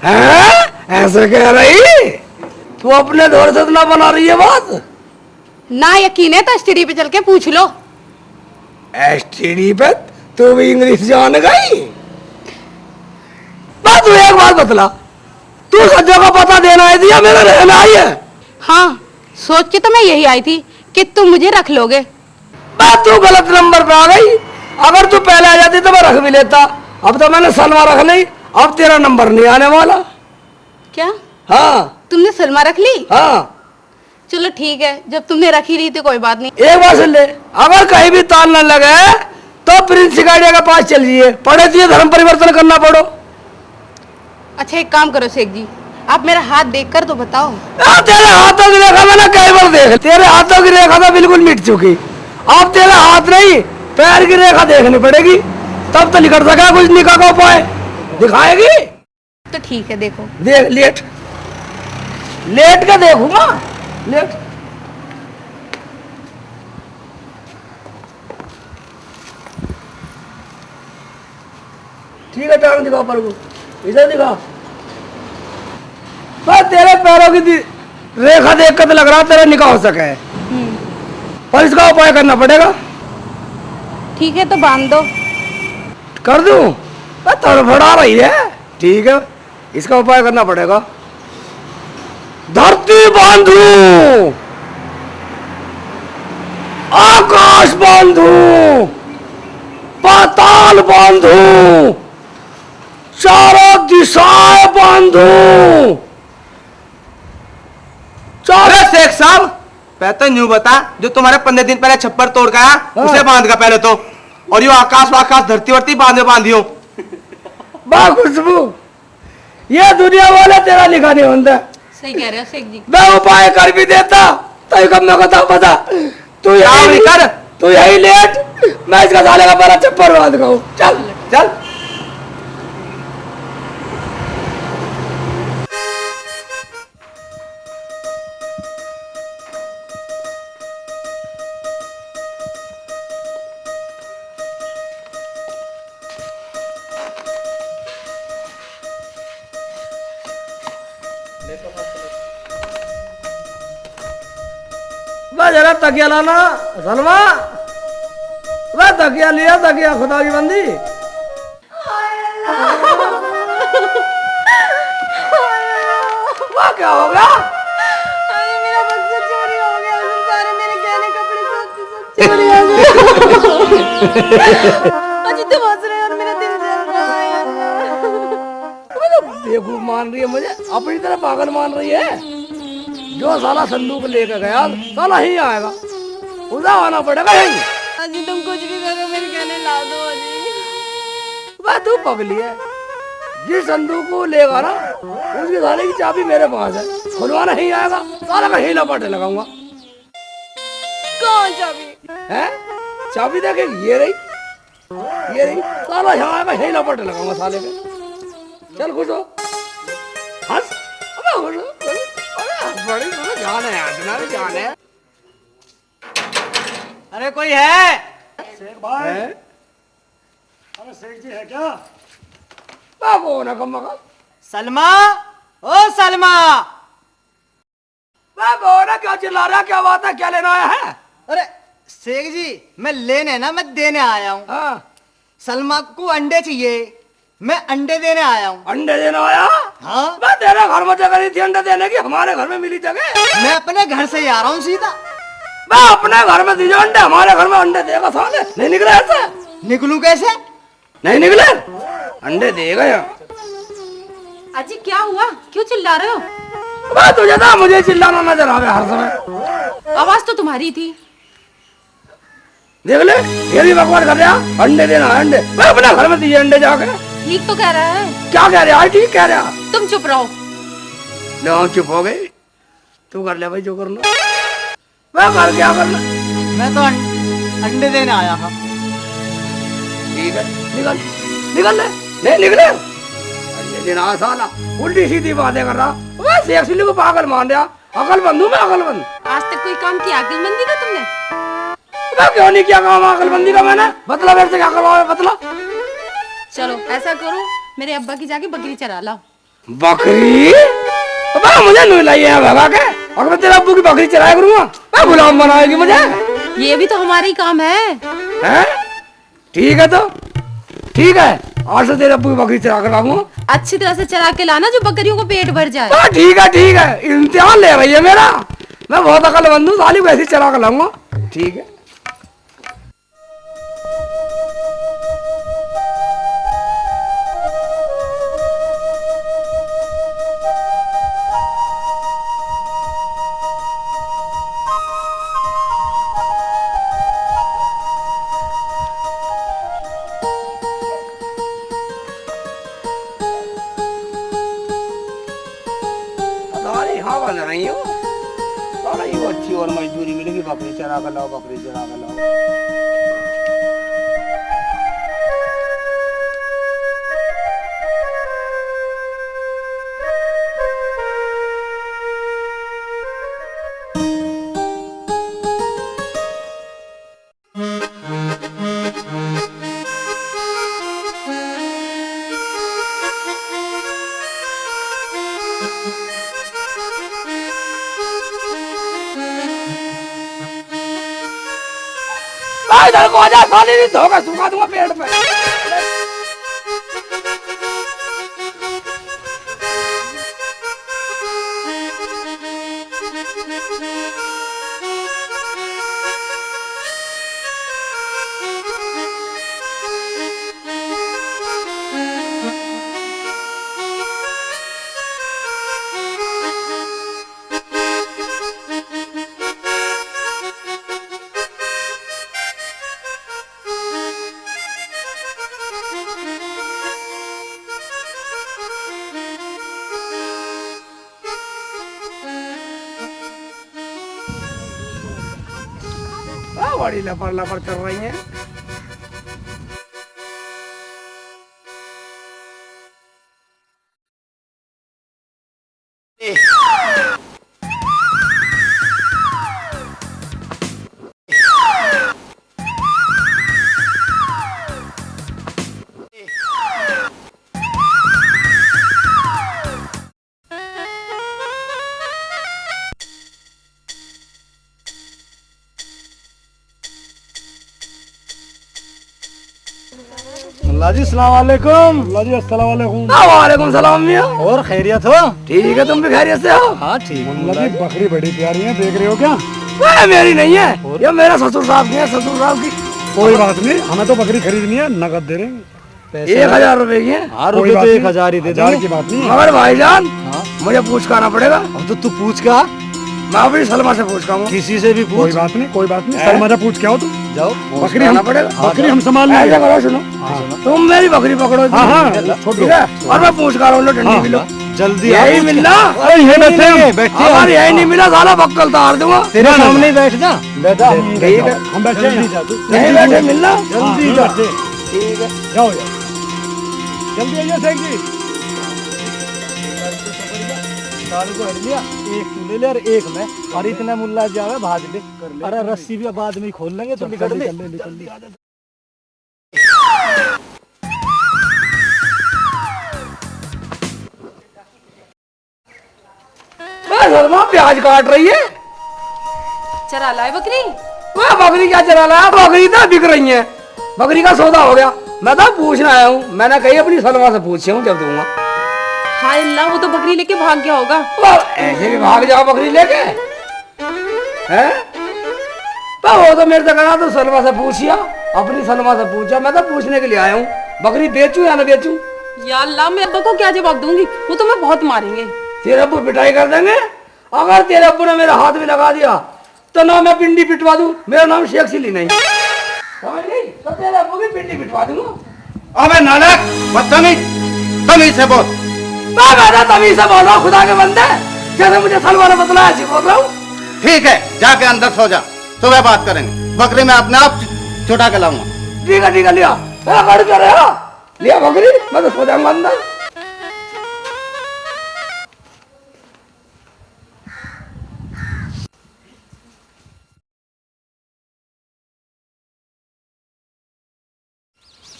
हैं? ऐसे कह रही? तू अपने दौर से इतना बना रही है बात? ना यकीन है तो एसटीडी पे चल के पूछ लो। एसटीडी पे? तू भी इंग्लिश जान गई? बस तू एक बात बतला, तू सज्जो का पता देना है दिया मेरा रहना आई है? हाँ, सोच के तो मैं यही आई थी कि तुम मुझे रख लोगे। बस तू गलत नंबर पे आ गई। अगर तू पहले आ जाती तो मैं रख भी लेता। अब तो मैंने सलमा रख ली, अब तेरा नंबर नहीं आने वाला। क्या? हाँ। तुमने सलमा रख ली? हाँ। चलो ठीक है, जब तुमने रखी ली तो कोई बात नहीं। एक बात सुन ले, अगर कहीं भी ताल न लगे तो प्रिंस सिकाडिया के पास चल जाइए, पढ़े तो धर्म परिवर्तन करना पड़ो। अच्छा एक काम करो शेख जी, आप मेरा हाथ देखकर तो बताओ। तेरे हाथों की रेखा मैंने कई बार देख, तेरे हाथों की रेखा तो बिल्कुल मिट चुकी। अब तेरा हाथ नहीं पैर की रेखा देखनी पड़ेगी, तब तो निकल सका कुछ निकाह का उपाय दिखाएगी। तो ठीक है, देखो देख, लेट लेट के देखूंगा, लेट। ठीक है, टांग दिखाओ पर को, इधर दिखा। बस तेरे पैरों की रेखा देख कर तो लग रहा तेरा निकाह हो सके, पर इसका उपाय करना पड़ेगा। ठीक है, तो बांध दो। कर दूं? बस तड़फड़ा रही है। ठीक है, इसका उपाय करना पड़ेगा। धरती बांधू, आकाश बांधू, पाताल बांधू, चारों दिशाएं बांधू। अरे शेख साहब, पहले तो न्यू बता, जो तुम्हारे 15 दिन पहले छप्पर तोड़ गया उसे बांध का पहले तो, और यो आकाश धरती वर्ती बांधियो। बा खुशबू, ये दुनिया वाला तेरा लिखा नहीं होता। सही कह रहे हो शेख जी। मैं उपाय कर भी देता तो कब मैं बता पता तू यही कर, तू यही लेट, मैं इसका साले का पहला छप्पर बांध का हूं। चल चल। जरा तकिया लाना सलमा, वह तकिया लिया, तकिया खुदा की बंदी। वह क्या हो गया? अरे मेरा बक्सा चोरी हो गया, सारे मेरे गहने कपड़े सब चोरी हो गए। अजी तुम हंस रहे हो और मेरा दिल जल रहा है। बेवकूफ मान रही है मुझे, अपनी तरह पागल मान रही है। जो साला संदूक लेकर गया साला ही आएगा, उधर आना पड़ेगा यही। अजी तुम कुछ भी करो, मेरे गहने ला दो अजी। वह तू पगली है, जिस संदूक को लेगा ना उसकी साले की चाबी मेरे पास है, खुलवा नहीं आएगा, साला का ही लपटे लगाऊंगा। कौन चाबी है? चाबी देखेगी, ये रही, ये रही, साला यहाँ आएगा, ही लपटे लगाऊंगा साले के। चल खुश हो, हंस, खुश हो, बड़ी जान है, तुम्हारी जान है। अरे कोई है? शेख भाई है? अरे शेख जी है क्या? बाबू ना कम मका। सलमा, ओ सलमा। बाबू ना क्या चिल्ला रहा, क्या बात है, क्या लेना आया है? अरे शेख जी, मैं लेने ना मैं देने आया हूँ। हाँ। सलमा को अंडे चाहिए, मैं अंडे देने आया हूँ। अंडे देने आया? हाँ। मैं तेरे घर में जगह नहीं थी अंडे देने की, हमारे घर में मिली जगह। मैं अपने घर से ही आ रहा हूँ सीधा। मैं अपने घर में दीजिए अंडे, हमारे घर में अंडे देगा साले, नहीं निकले ऐसे। निकलूं कैसे? नहीं निकले, अंडे देगा यहाँ। अजी क्या हुआ, क्यों चिल्ला रहे हो? मैं तुझे ना, मुझे चिल्लाना नजर आवे हर समय। आवाज तो तुम्हारी थी। देख ले, ये भी बकवास कर रहा, अंडे देना अंडे, मैं अपने घर में दीजिए अंडे जाके। ठीक तो कह रहा है। क्या कह रहा है? ठीक कह रहा। तुम चुप रहो। ले चुप हो गई, तू कर ले भाई जो करना। मैं कर क्या करना? मैं तो अंडे देने आया था। ठीक है, निकल निकल ले, नहीं निकले। अंडे देना साला, उल्टी सीधी बातें कर रहा, वैसे एक्चुअली को पागल मान रहा। अकलमंद हूँ मैं, अकलमंद। आज तक कोई काम किया अकलमंदी का तुमने? मैं क्यों नहीं किया काम अकलमंदी का मैंने? बतला मेरे से क्या करवाओ, बतला। चलो ऐसा करो, मेरे अब्बा की जाके बकरी चरा लाओ। बकरी? अबे मुझे नहीं लाई है भगा के, और मैं तेरे अब्बू की बकरी चराया करूंगा, मैं गुलाम बनाएगी मुझे। ये भी तो हमारा ही काम है। हैं? ठीक है तो ठीक है, आज से तेरे अब्बू की बकरी चरा कर लाऊंगा। अच्छी तरह से चरा के लाना जो बकरियों को पेट भर जाए। हाँ ठीक है, इम्तिहान ले रही है मेरा, मैं बहुत अकलमंद हूँ, साली वैसे चरा कर लाऊंगा। ठीक है। हाँ बन रही हो, थोड़ा ये अच्छी और मजदूरी मिलेगी, बकरी चरा कर लाओ, बकरी चरा कर लाओ। इधर को आजा, साली नहीं धोखा सूखा दूंगा पेड़ पे। बड़ी लपड़ लपड़ कर रही है। मुल्ला जी अस्सलाम वालेकुम। मुल्ला जी अस्सलाम वालेकुम। वालेकुम सलाम मियां। और खैरियत हो? ठीक है, तुम भी खैरियत से हो? हाँ ठीक। मुल्ला जी बकरी बड़ी प्यारी है, देख रहे हो क्या? वह मेरी नहीं है, ये मेरा ससुर साहब की है, ससुर साहब की। कोई बात नहीं, हमें तो बकरी खरीदनी है, नकद दे रहे हैं। 1000 रुपए की है। हाँ रुपए तो 1000 ही दे हजार की बात नहीं है। मगर भाईजान मुझे पूछ के आना पड़ेगा। अब तो तू पूछ का, मैं अपनी सलमा से पूछ खाऊंगा। किसी से भी कोई पूछ। बात नहीं, कोई बात नहीं, सलमा से पूछ के आओ तुम। जाओ बकरी आना हम पड़ेगा। बकरी हम संभाल ऐसा लेंगे। करो, सुनो, तुम मेरी बकरी पकड़ो। हाँ हाँ, ठीक है, और मैं पूछ कर रहा हूँ, ठंडी भी लो। जल्दी यही मिलना। अरे यही बैठेंगे, बैठिए। अगर यही नहीं मिला साला बक्कल तार दूंगा। तेरे सामने ही बैठ जा। बेटा ठीक है, हम बैठे हैं। नहीं बैठे मिलना। जल्दी जा, ठीक है, जाओ जाओ, जल्दी आइए शेख जी। साल को हर लिया, एक तू ले ले और एक मैं, और इतने मुल्ला जावे भाग ले। अरे रस्सी भी अब बाद में खोल लेंगे तो निकल ले। सलमा प्याज काट रही है। चरा लाए बकरी। वह बकरी क्या चला लाया, बकरी तो बिक रही है, बकरी का सौदा हो गया। मैं तो पूछना आया हूँ, मैंने कही अपनी सलमा से पूछी हूँ जब दूंगा। हाय अल्लाह, वो तो बकरी लेके भाग गया होगा। वो ऐसे भी भाग जाओ बकरी लेके, हैं? तो वो तो मेरे से कहा तो सलमा से पूछिया, अपनी सलमा से पूछा। मैं तो पूछने के लिए आया हूँ, बकरी बेचूं या ना बेचूं। या अल्लाह, मैं अब्बा को क्या जवाब दूंगी, वो तो मैं बहुत मारेंगे। तेरे अब्बू पिटाई कर देंगे। अगर तेरे अब्बू ने मेरा हाथ भी लगा दिया तो ना मैं पिंडी पिटवा दूं, मेरा नाम शेख सिली नहीं, समझ गई? तो तेरे अब्बू की पिंडी पिटवा दूंगा। अबे नालायक, बदतमीज, तमीज से बोल। मैं तमीज से बोल रहा हूँ, खुदा के बंदे, जैसे मुझे सलमा ने बतलाया ऐसे बोल रहा हूँ। ठीक है, जाके अंदर सो जा, सुबह बात करेंगे। बकरी मैं अपने आप छुटा के लाऊंगा। ठीक है, लिया गाड़ी पे रहा, लिया बकरी, मैं तो सो जाऊंगा अंदर।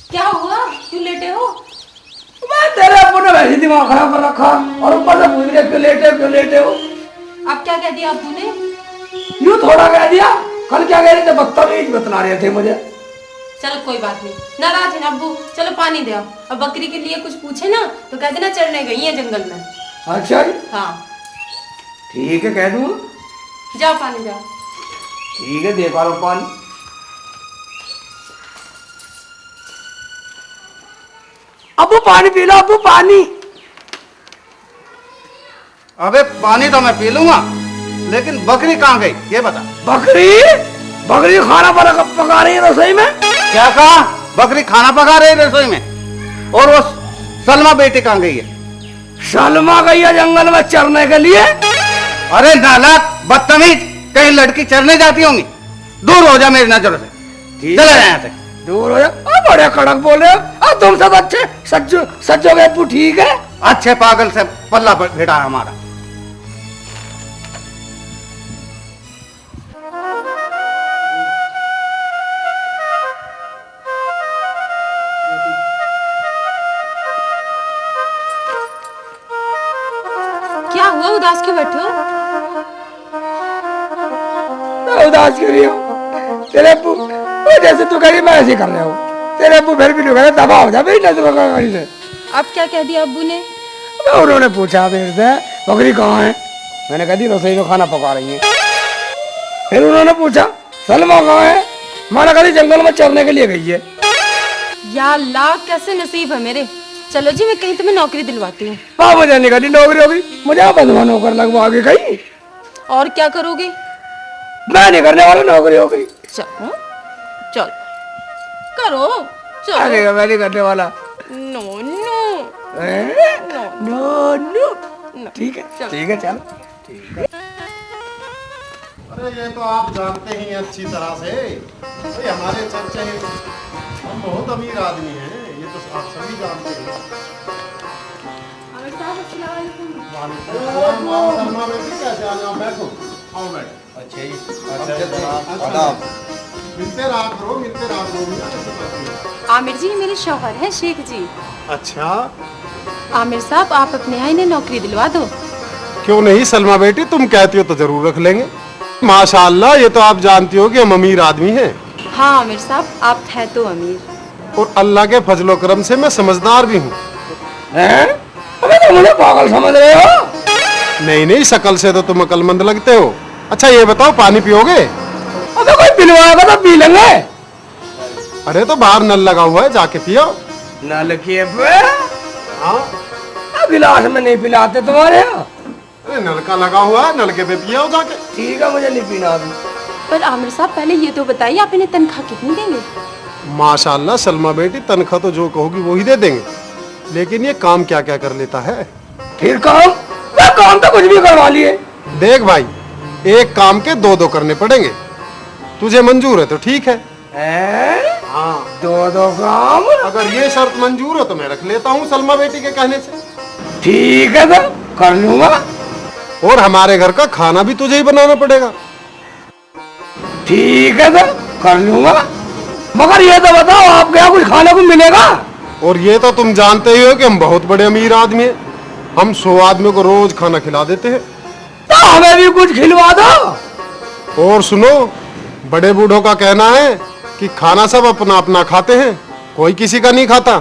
क्या हुआ? क्यों लेटे हो? मैं तेरे अब्बू ने वैसे दिमाग खराब कर रखा और ऊपर से पूछ रहे क्यों लेटे हो। अब क्या कह दिया अब्बू ने? यूं थोड़ा कह दिया, कल क्या कह रहे थे, बदतमीज बतला रहे थे मुझे। चलो कोई बात नहीं, नाराज है ना अब्बू, चलो पानी दे आओ। अब बकरी के लिए कुछ पूछे ना तो कह देना चढ़ने गई है जंगल में। अच्छा जी, हाँ ठीक है, कह दूँ। जाओ पानी जाओ। ठीक है, देखा लो पानी। अबू पानी पी लो, अबू पानी। अबे पानी तो मैं पी लूंगा, लेकिन बकरी कहाँ गई ये बता। बकरी बकरी खाना पका रही है रसोई में। क्या कहा? बकरी खाना पका रही है रसोई में? और वो सलमा बेटी कहाँ गई है? सलमा गई है जंगल में चरने के लिए। अरे नालायक, बदतमीज, कहीं लड़की चरने जाती होंगी। दूर हो जा मेरी नजरों से, चले जाए यहाँ से। दूर हो जा। बड़े कड़क बोले हो। तुम सब अच्छे सच्चो गए तू, ठीक है। अच्छे पागल से पल्ला भेड़ा है हमारा। क्या हुआ, उदास क्यों बैठे हो? उदास क्यों रही हो? तेरे अब्बू जैसे तू करी मैं ऐसे कर रहा हूँ। तेरे अब्बू फिर भी नहीं दबा हो जा मेरी नजरों का गाड़ी से। अब क्या कह दिया अब्बू ने? उन्होंने पूछा मेरे से बकरी कहाँ है, मैंने कह दी रसोई में खाना पका रही है। फिर उन्होंने पूछा सलमा कहाँ है, मैंने कहा जंगल में चरने के लिए गई है। या अल्लाह, कैसे नसीब है मेरे। चलो जी, मैं कहीं तुम्हें नौकरी दिलवाती हूँ। हाँ, मुझे नहीं करनी नौकरी होगी, मुझे बंधवा नौकर लगवा के कहीं। और क्या करोगे? मैं नहीं करने वाला नौकरी होगी। चलो चलो करो, चलो। अरे मैं नहीं करने वाला। नो नो नो नो, ठीक है ठीक है, चल ठीक है। अरे ये तो आप जानते ही हैं अच्छी तरह से, भाई हमारे चर्चे हम बहुत अमीर आदमी हैं, ये तो आप सभी जानते हैं। सलमा बेटी कैसे आ जाओ, बैठो, आओ बैठो। अच्छा जी, मिलते रहा करो, मिलते रहा करो। आमिर जी मेरे शौहर हैं शेख जी। अच्छा, आमिर साहब आप अपने यहाँ इन्हें नौकरी दिलवा दो। क्यों नहीं सलमा बेटी, तुम कहती हो तो जरूर रख लेंगे। माशाअल्लाह, ये तो आप जानती हो कि हम अमीर आदमी हैं। हाँ आमिर साहब, आप हैं तो अमीर, और अल्लाह के फजलो करम से मैं समझदार भी हूँ। अबे तुम मुझे पागल समझ रहे हो? नहीं नहीं, शकल से तो तुम अक्लमंद लगते हो। अच्छा ये बताओ, पानी पियोगे? अबे कोई पिलवाएगा तो पी लेंगे। अरे तो बाहर नल लगा हुआ है, जाके पियो। नल के पे? हाँ, गिलास में नहीं पिलाते तुम्हारे यहाँ? अरे नलका लगा हुआ है, नलके पे पियो जाके। ठीक है, मुझे नहीं पीना अभी। पर आमिर साहब पहले ये तो बताइए, आप इन्हें तनख्वाह कितनी देंगे? माशाअल्लाह सलमा बेटी, तनख्वाह तो जो कहोगी वो ही दे देंगे, लेकिन ये काम क्या क्या कर लेता है। फिर काम तो कुछ भी करवा लिए। देख भाई, एक काम के दो दो करने पड़ेंगे, तुझे मंजूर है तो ठीक है। हाँ, दो काम? अगर ये शर्त मंजूर हो तो मैं रख लेता हूँ सलमा बेटी के कहने से। ठीक है, तो कर लूंगा। और हमारे घर का खाना भी तुझे ही बनाना पड़ेगा। ठीक है, तो कर लूंगा, मगर ये तो बताओ आपके यहाँ कुछ खाने को मिलेगा? और ये तो तुम जानते ही हो कि हम बहुत बड़े अमीर आदमी हैं, हम 100 आदमी को रोज खाना खिला देते हैं। तो हमें भी कुछ खिलवा दो। और सुनो, बड़े बूढ़ों का कहना है कि खाना सब अपना अपना खाते हैं, कोई किसी का नहीं खाता।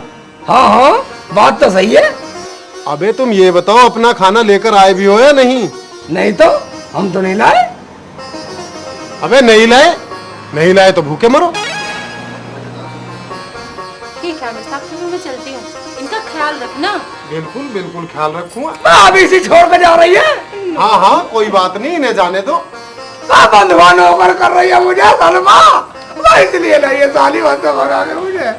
हाँ हाँ, बात तो सही है। अबे तुम ये बताओ, अपना खाना लेकर आए भी हो या नहीं? नहीं तो हम तो नहीं लाए। अबे नहीं लाए तो भूखे मरो। ठीक है आमिर साहब, तो मैं चलती हूँ, इनका ख्याल रखना। बिल्कुल बिल्कुल ख्याल रखूंगा। अभी से छोड़ कर जा रही है? हाँ हाँ, कोई बात नहीं, इन्हें जाने दो। बंधवा नौकर कर रही है मुझे सलमा, इसलिए नहीं है साली बंद भगा के मुझे।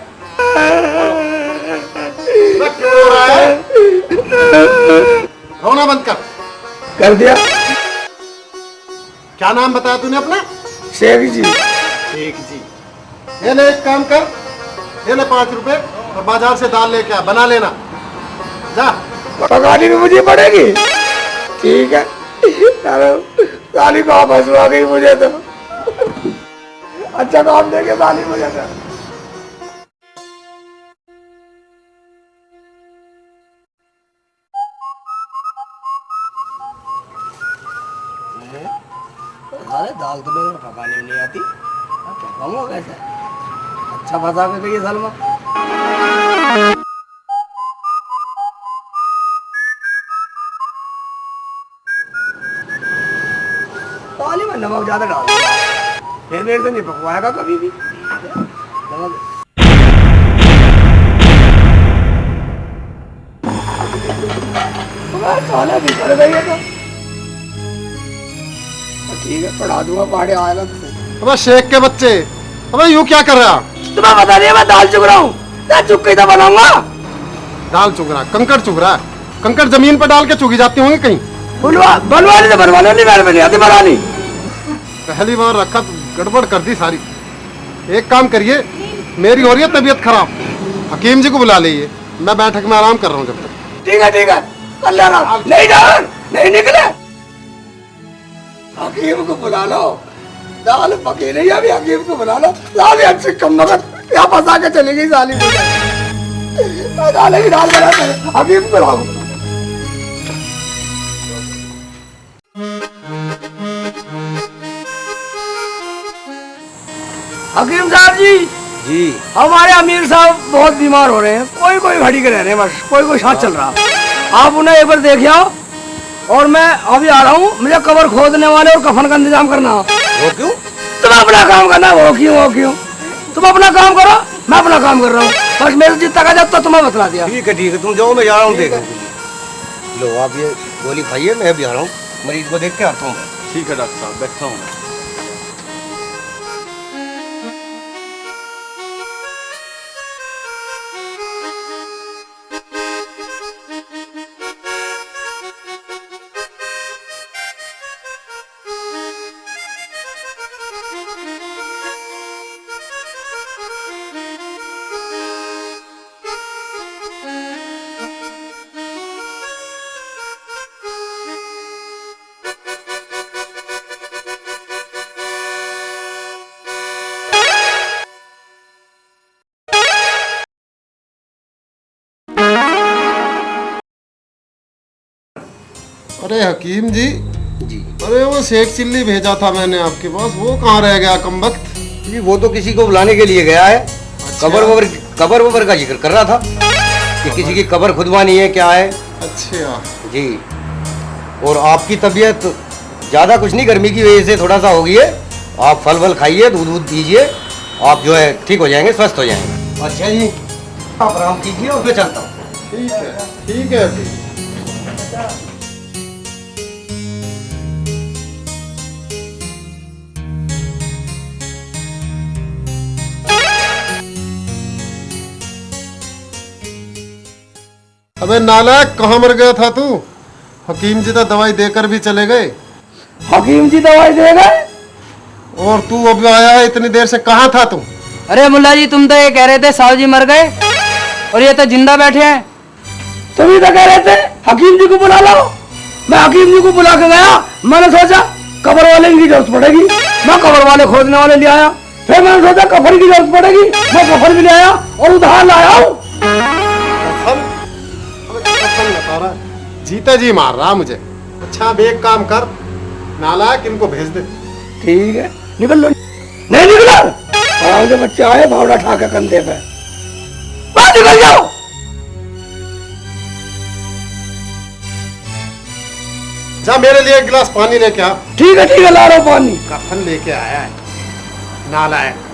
क्यों रो रहा है? रोना बंद कर दिया। क्या नाम बताया तूने अपना? शेख जी। शेख जी, ये ले एक काम कर, ये ले 5 रुपए और बाजार से दाल लेके आ, बना लेना जा। पकानी भी मुझे पड़ेगी? ठीक है, साली को फंसवा गई मुझे तो। अच्छा काम देके साली मुझे तो। साले दाल तो मेरे को पकानी नहीं आती, अब पकाऊंगा कैसे? अच्छा फंसा के गई सलमा। पानी में नमक ज्यादा डाल फिर मेरे से नहीं पकवाएगा कभी भी। नमक साला बिगड़ गई है तो ठीक है, पढ़ा दूंगा, पहाड़े आएगा तो सही। अबे शेख के बच्चे, अबे यूं क्या कर रहा? तुम्हें पता नहीं है मैं दाल चुग रहा हूँ, चुग के तो बनाऊंगा। दाल चुग रहा, कंकड़ चुग रहा है। कंकड़ जमीन पर डाल के चुगी जाती होंगी कहीं। बनवानी तो बनवा लो, नहीं मेरे में नहीं आती बनानी। पहली बार रखा तो गड़बड़ कर दी सारी। एक काम करिए, मेरी हो रही है तबीयत खराब, हकीम जी को बुला लीजिए, मैं बैठक में आराम कर रहा हूँ जब तक। ठीक है कर लेना। नहीं जान नहीं निकले, हकीम को बुला लो। दाल पकी नहीं अभी, हकीम को बुला लो। दाल अच्छी कम मगर यहाँ फंसा के चली गई साली मुझे। दाल की दाल बना हकीम को बुलाओ। हकीम साहब जी हमारे अमीर साहब बहुत बीमार हो रहे हैं, कोई घड़ी के रह रहे हैं, बस कोई साथ चल रहा। आप उन्हें एक बार देख आओ और मैं अभी आ रहा हूँ। मुझे कब्र खोदने वाले और कफन का इंतजाम करना। वो क्यों? तुम अपना काम करना। वो क्यों? तुम अपना काम करो, मैं अपना काम कर रहा हूँ। बस मेरे जितना का जब तो तुम्हें बतला दिया। ठीक है तुम जाओ, मैं जा रहा हूँ देखने के लिए। लो आप ये गोली खाइए, मैं भी आ रहा हूँ, मरीज को देख के आता हूँ। ठीक है डॉक्टर साहब, बैठता हूँ। अरे हकीम जी, अरे वो शेख चिल्ली भेजा था मैंने आपके पास, वो कहाँ रह गया कमबख्त? जी वो तो किसी को बुलाने के लिए गया है। अच्छा। कबर वबर का जिक्र कर रहा था कि किसी की कबर खुदवानी है क्या है। अच्छा जी, और आपकी तबीयत ज़्यादा कुछ नहीं, गर्मी की वजह से थोड़ा सा हो गई है। आप फल वल खाइए, दूध पीजिए, आप जो है ठीक हो जाएंगे, स्वस्थ हो जाएंगे। अच्छा जी, आप आराम कीजिए और मैं चलता हूँ। ठीक है हकीम। अबे नालायक, कहाँ मर गया था तू? हकीम जी तो दवाई देकर भी चले गए। हकीम जी दवाई दे गए और तू अब आया है इतनी देर से, कहाँ था तू? अरे मुल्ला जी तुम तो ये कह रहे थे साहब जी मर गए और ये तो जिंदा बैठे हैं। तुम ही तो कह रहे थे हकीम जी को बुला लो। मैं हकीम जी को बुला के गया, मैंने सोचा कब्र वाले की जरूरत पड़ेगी, मैं कब्र वाले खोदने वाले ले आया। फिर मैंने सोचा कफन की जरूरत पड़ेगी, मैं कफन भी ले आया और उधार लाया हूँ। बता रहा जीता जी मार रहा मुझे। अच्छा अब एक काम कर, नालायक इनको भेज दे। ठीक है निकल लो। नहीं निकला, आराम से बच्चे आए भावड़ा ठा के कंधे पे, बस निकल जाओ। जा मेरे लिए एक गिलास पानी लेके आ। ठीक है ला रहा हूँ पानी। कफन लेके आया है नालायक।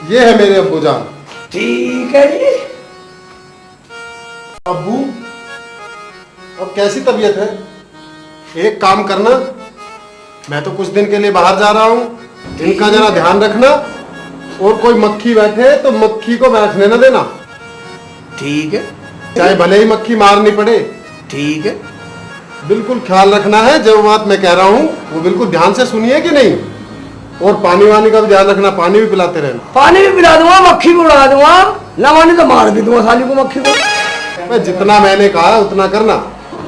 ये है मेरे अब्बू जान। ठीक है जी। अब्बू अब कैसी तबीयत है? एक काम करना, मैं तो कुछ दिन के लिए बाहर जा रहा हूँ, इनका जरा ध्यान रखना, और कोई मक्खी बैठे तो मक्खी को बैठने न देना। ठीक है, चाहे भले ही मक्खी मारनी पड़े। ठीक है, बिल्कुल ख्याल रखना है, जो बात मैं कह रहा हूँ वो बिल्कुल ध्यान से सुनिए कि नहीं। और पानी वानी का भी ध्यान रखना, पानी भी पिलाते रहना। पानी भी पिला दूंगा, मक्खी को उड़ा दूंगा, लवानी तो मार भी दूंगा साली को, मक्खी को। मैं जितना मैंने कहा उतना करना।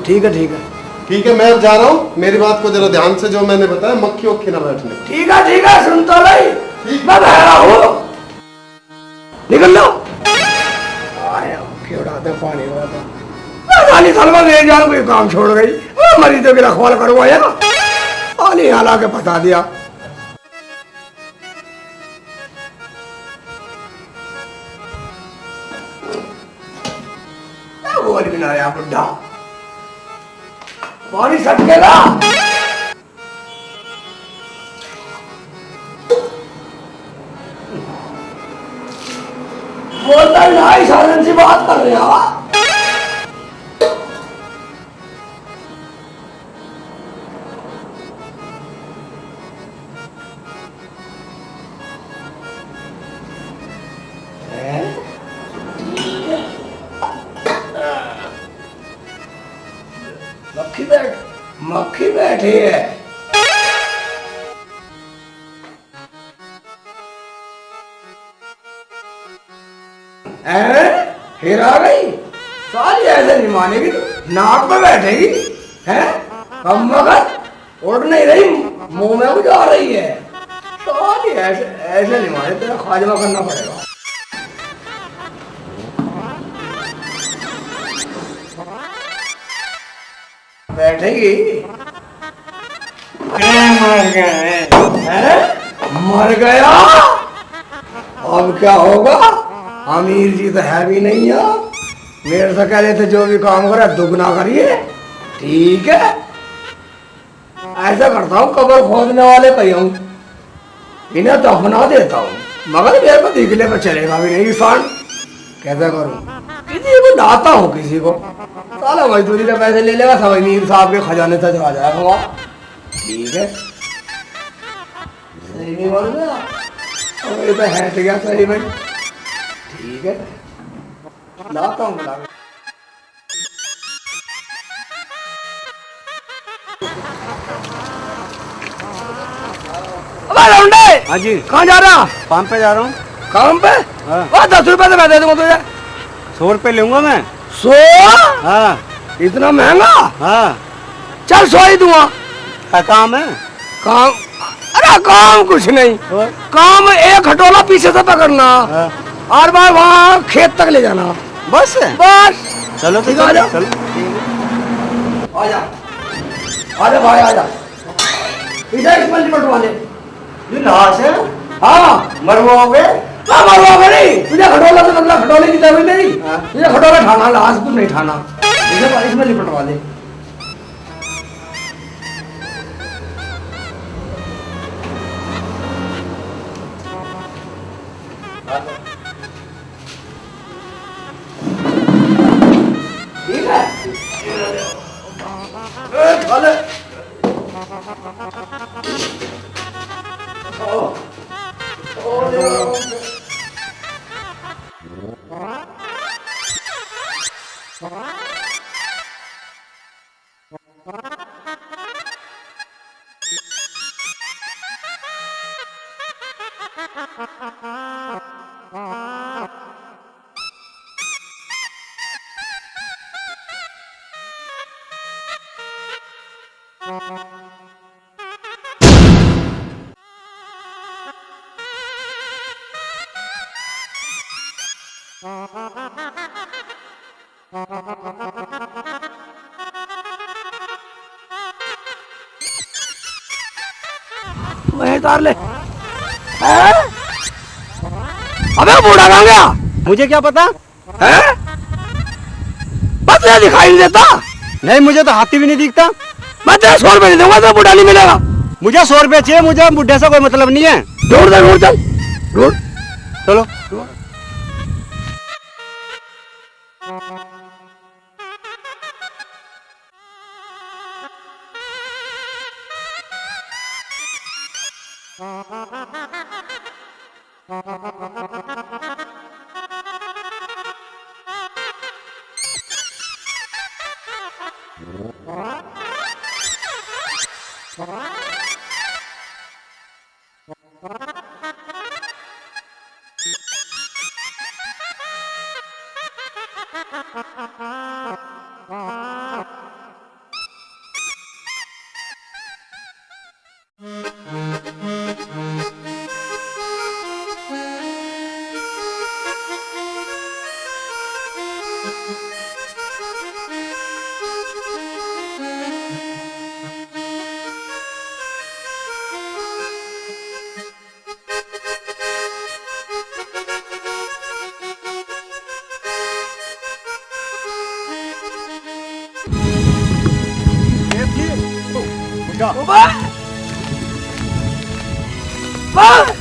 ठीक है ठीक है, मैं अब जा रहा हूँ, मेरी बात को जरा ध्यान से, जो मैंने बताया मक्खी वक्खी ना बैठने। ठीक है सुन तो भाई, मैं बहरा हूँ, निकल लो। आया मक्खी उड़ा दे, पानी उड़ा दे। खाली सलमा मेरी जान कोई काम छोड़ गई, मरीजों की रखवाल करवाया ना, पानी यहाँ ला के फंसा दिया। बोल भी ना रहा बुढ़ा, पानी सटकेगा। बोलता ही ना, साधन सी बात कर रहे हो। मक्खी बैठी है। फिर आ गई साली, ऐसे नहीं मानेगी तू, नाक पे बैठेगी है, कम मगर उड़ नहीं रही, मुंह में कुछ आ रही है साली, ऐसे ऐसे नहीं माने, तेरा खाजमा करना पड़ेगा। बैठेगी, मर गए, मर गया, अब क्या होगा? अमीर जी तो है भी नहीं है, मेरे से कह रहे थे जो भी काम करे दुगना करिए, ठीक है? ऐसा करता हूँ, कब्र खोदने वाले कहीं हूँ, इन्हें तो अपना देता हूँ, मगर मेरे को दिखने पर चलेगा भी नहीं इंसान, कैसा करूँ? किसी को लाता हूँ, किसी को साला मजदूरी का पैसे ले लेगा, सब अमीर साहब के खजाने तक आ जाएगा वहाँ, ठीक है? सही नहीं बोल रहा, और ये तो हट गया सही में, ठीक है? लाता हूँ बुला, हाँ जी, कहाँ जा रहा? काम पे जा रहा हूँ। काम पे? हाँ। 10 रुपए तो मैं दे दूंगा तुझे। 100 रुपए लूंगा मैं। 100? हाँ। इतना महंगा? हाँ। चल 100 ही दूंगा। क्या काम है? काम? अरे काम कुछ नहीं, काम एक खटोला पीछे से पकड़ना, और बार वहाँ खेत तक ले जाना, बस है? बस। चलो ठीक है, आ जा, आजा भाई आजा, इधर इस मंजिल पटवा ले। ये लाश है? हाँ मरवाओगे? मरवाओगे नहीं, तुझे खटोला से मतलब खटोले की दवाई नहीं, तुझे खटोला ठाना, लाश कुछ नहीं ठाना, इसे इसमें लिपटवा ले। ठीक है, चले। वहीं तार ले। अबे बूढ़ा कहाँ गया? मुझे क्या पता है? बस दिखाई नहीं देता। नहीं, मुझे तो हाथी भी नहीं दिखता। मैं तेरे 100 रुपए नहीं दूंगा तो बूढ़ा नहीं मिलेगा। मुझे 100 रुपए चाहिए, मुझे बुढ़े से कोई मतलब नहीं है। ढूंढ दे, ढूंढ चल, ढूंढ, चलो।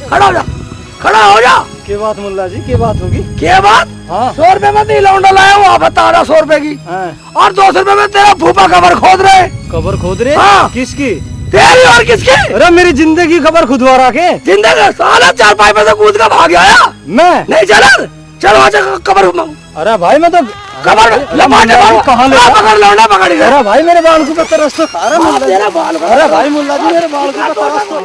खड़ा हो जा, खड़ा हो जा। क्या बात मुल्ला जी, क्या बात होगी? क्या बात? हाँ। 100 रुपए में नहीं लौंडा लाया हूँ, बता रहा 100 रुपए की। हाँ। और 200 रुपए में तेरा फूफा कबर खोद रहे। कबर खोद रहे? हाँ। किसकी? तेरी और किसकी? अरे मेरी जिंदगी खबर खुदवा रहा के? जिंदगी साला 4 पाई पे से कूद कर भाग आया। मैं नहीं चल, चल वहाँ से कबर मांग। अरे भाई मैं तो कबर लपाटे कहाँ ले पकड़ लौंडा पकड़ गया। अरे भाई मेरे बाल को तरस तो खा रहा तेरा बाल। अरे भाई मुल्ला जी मेरे बाल को तरस तो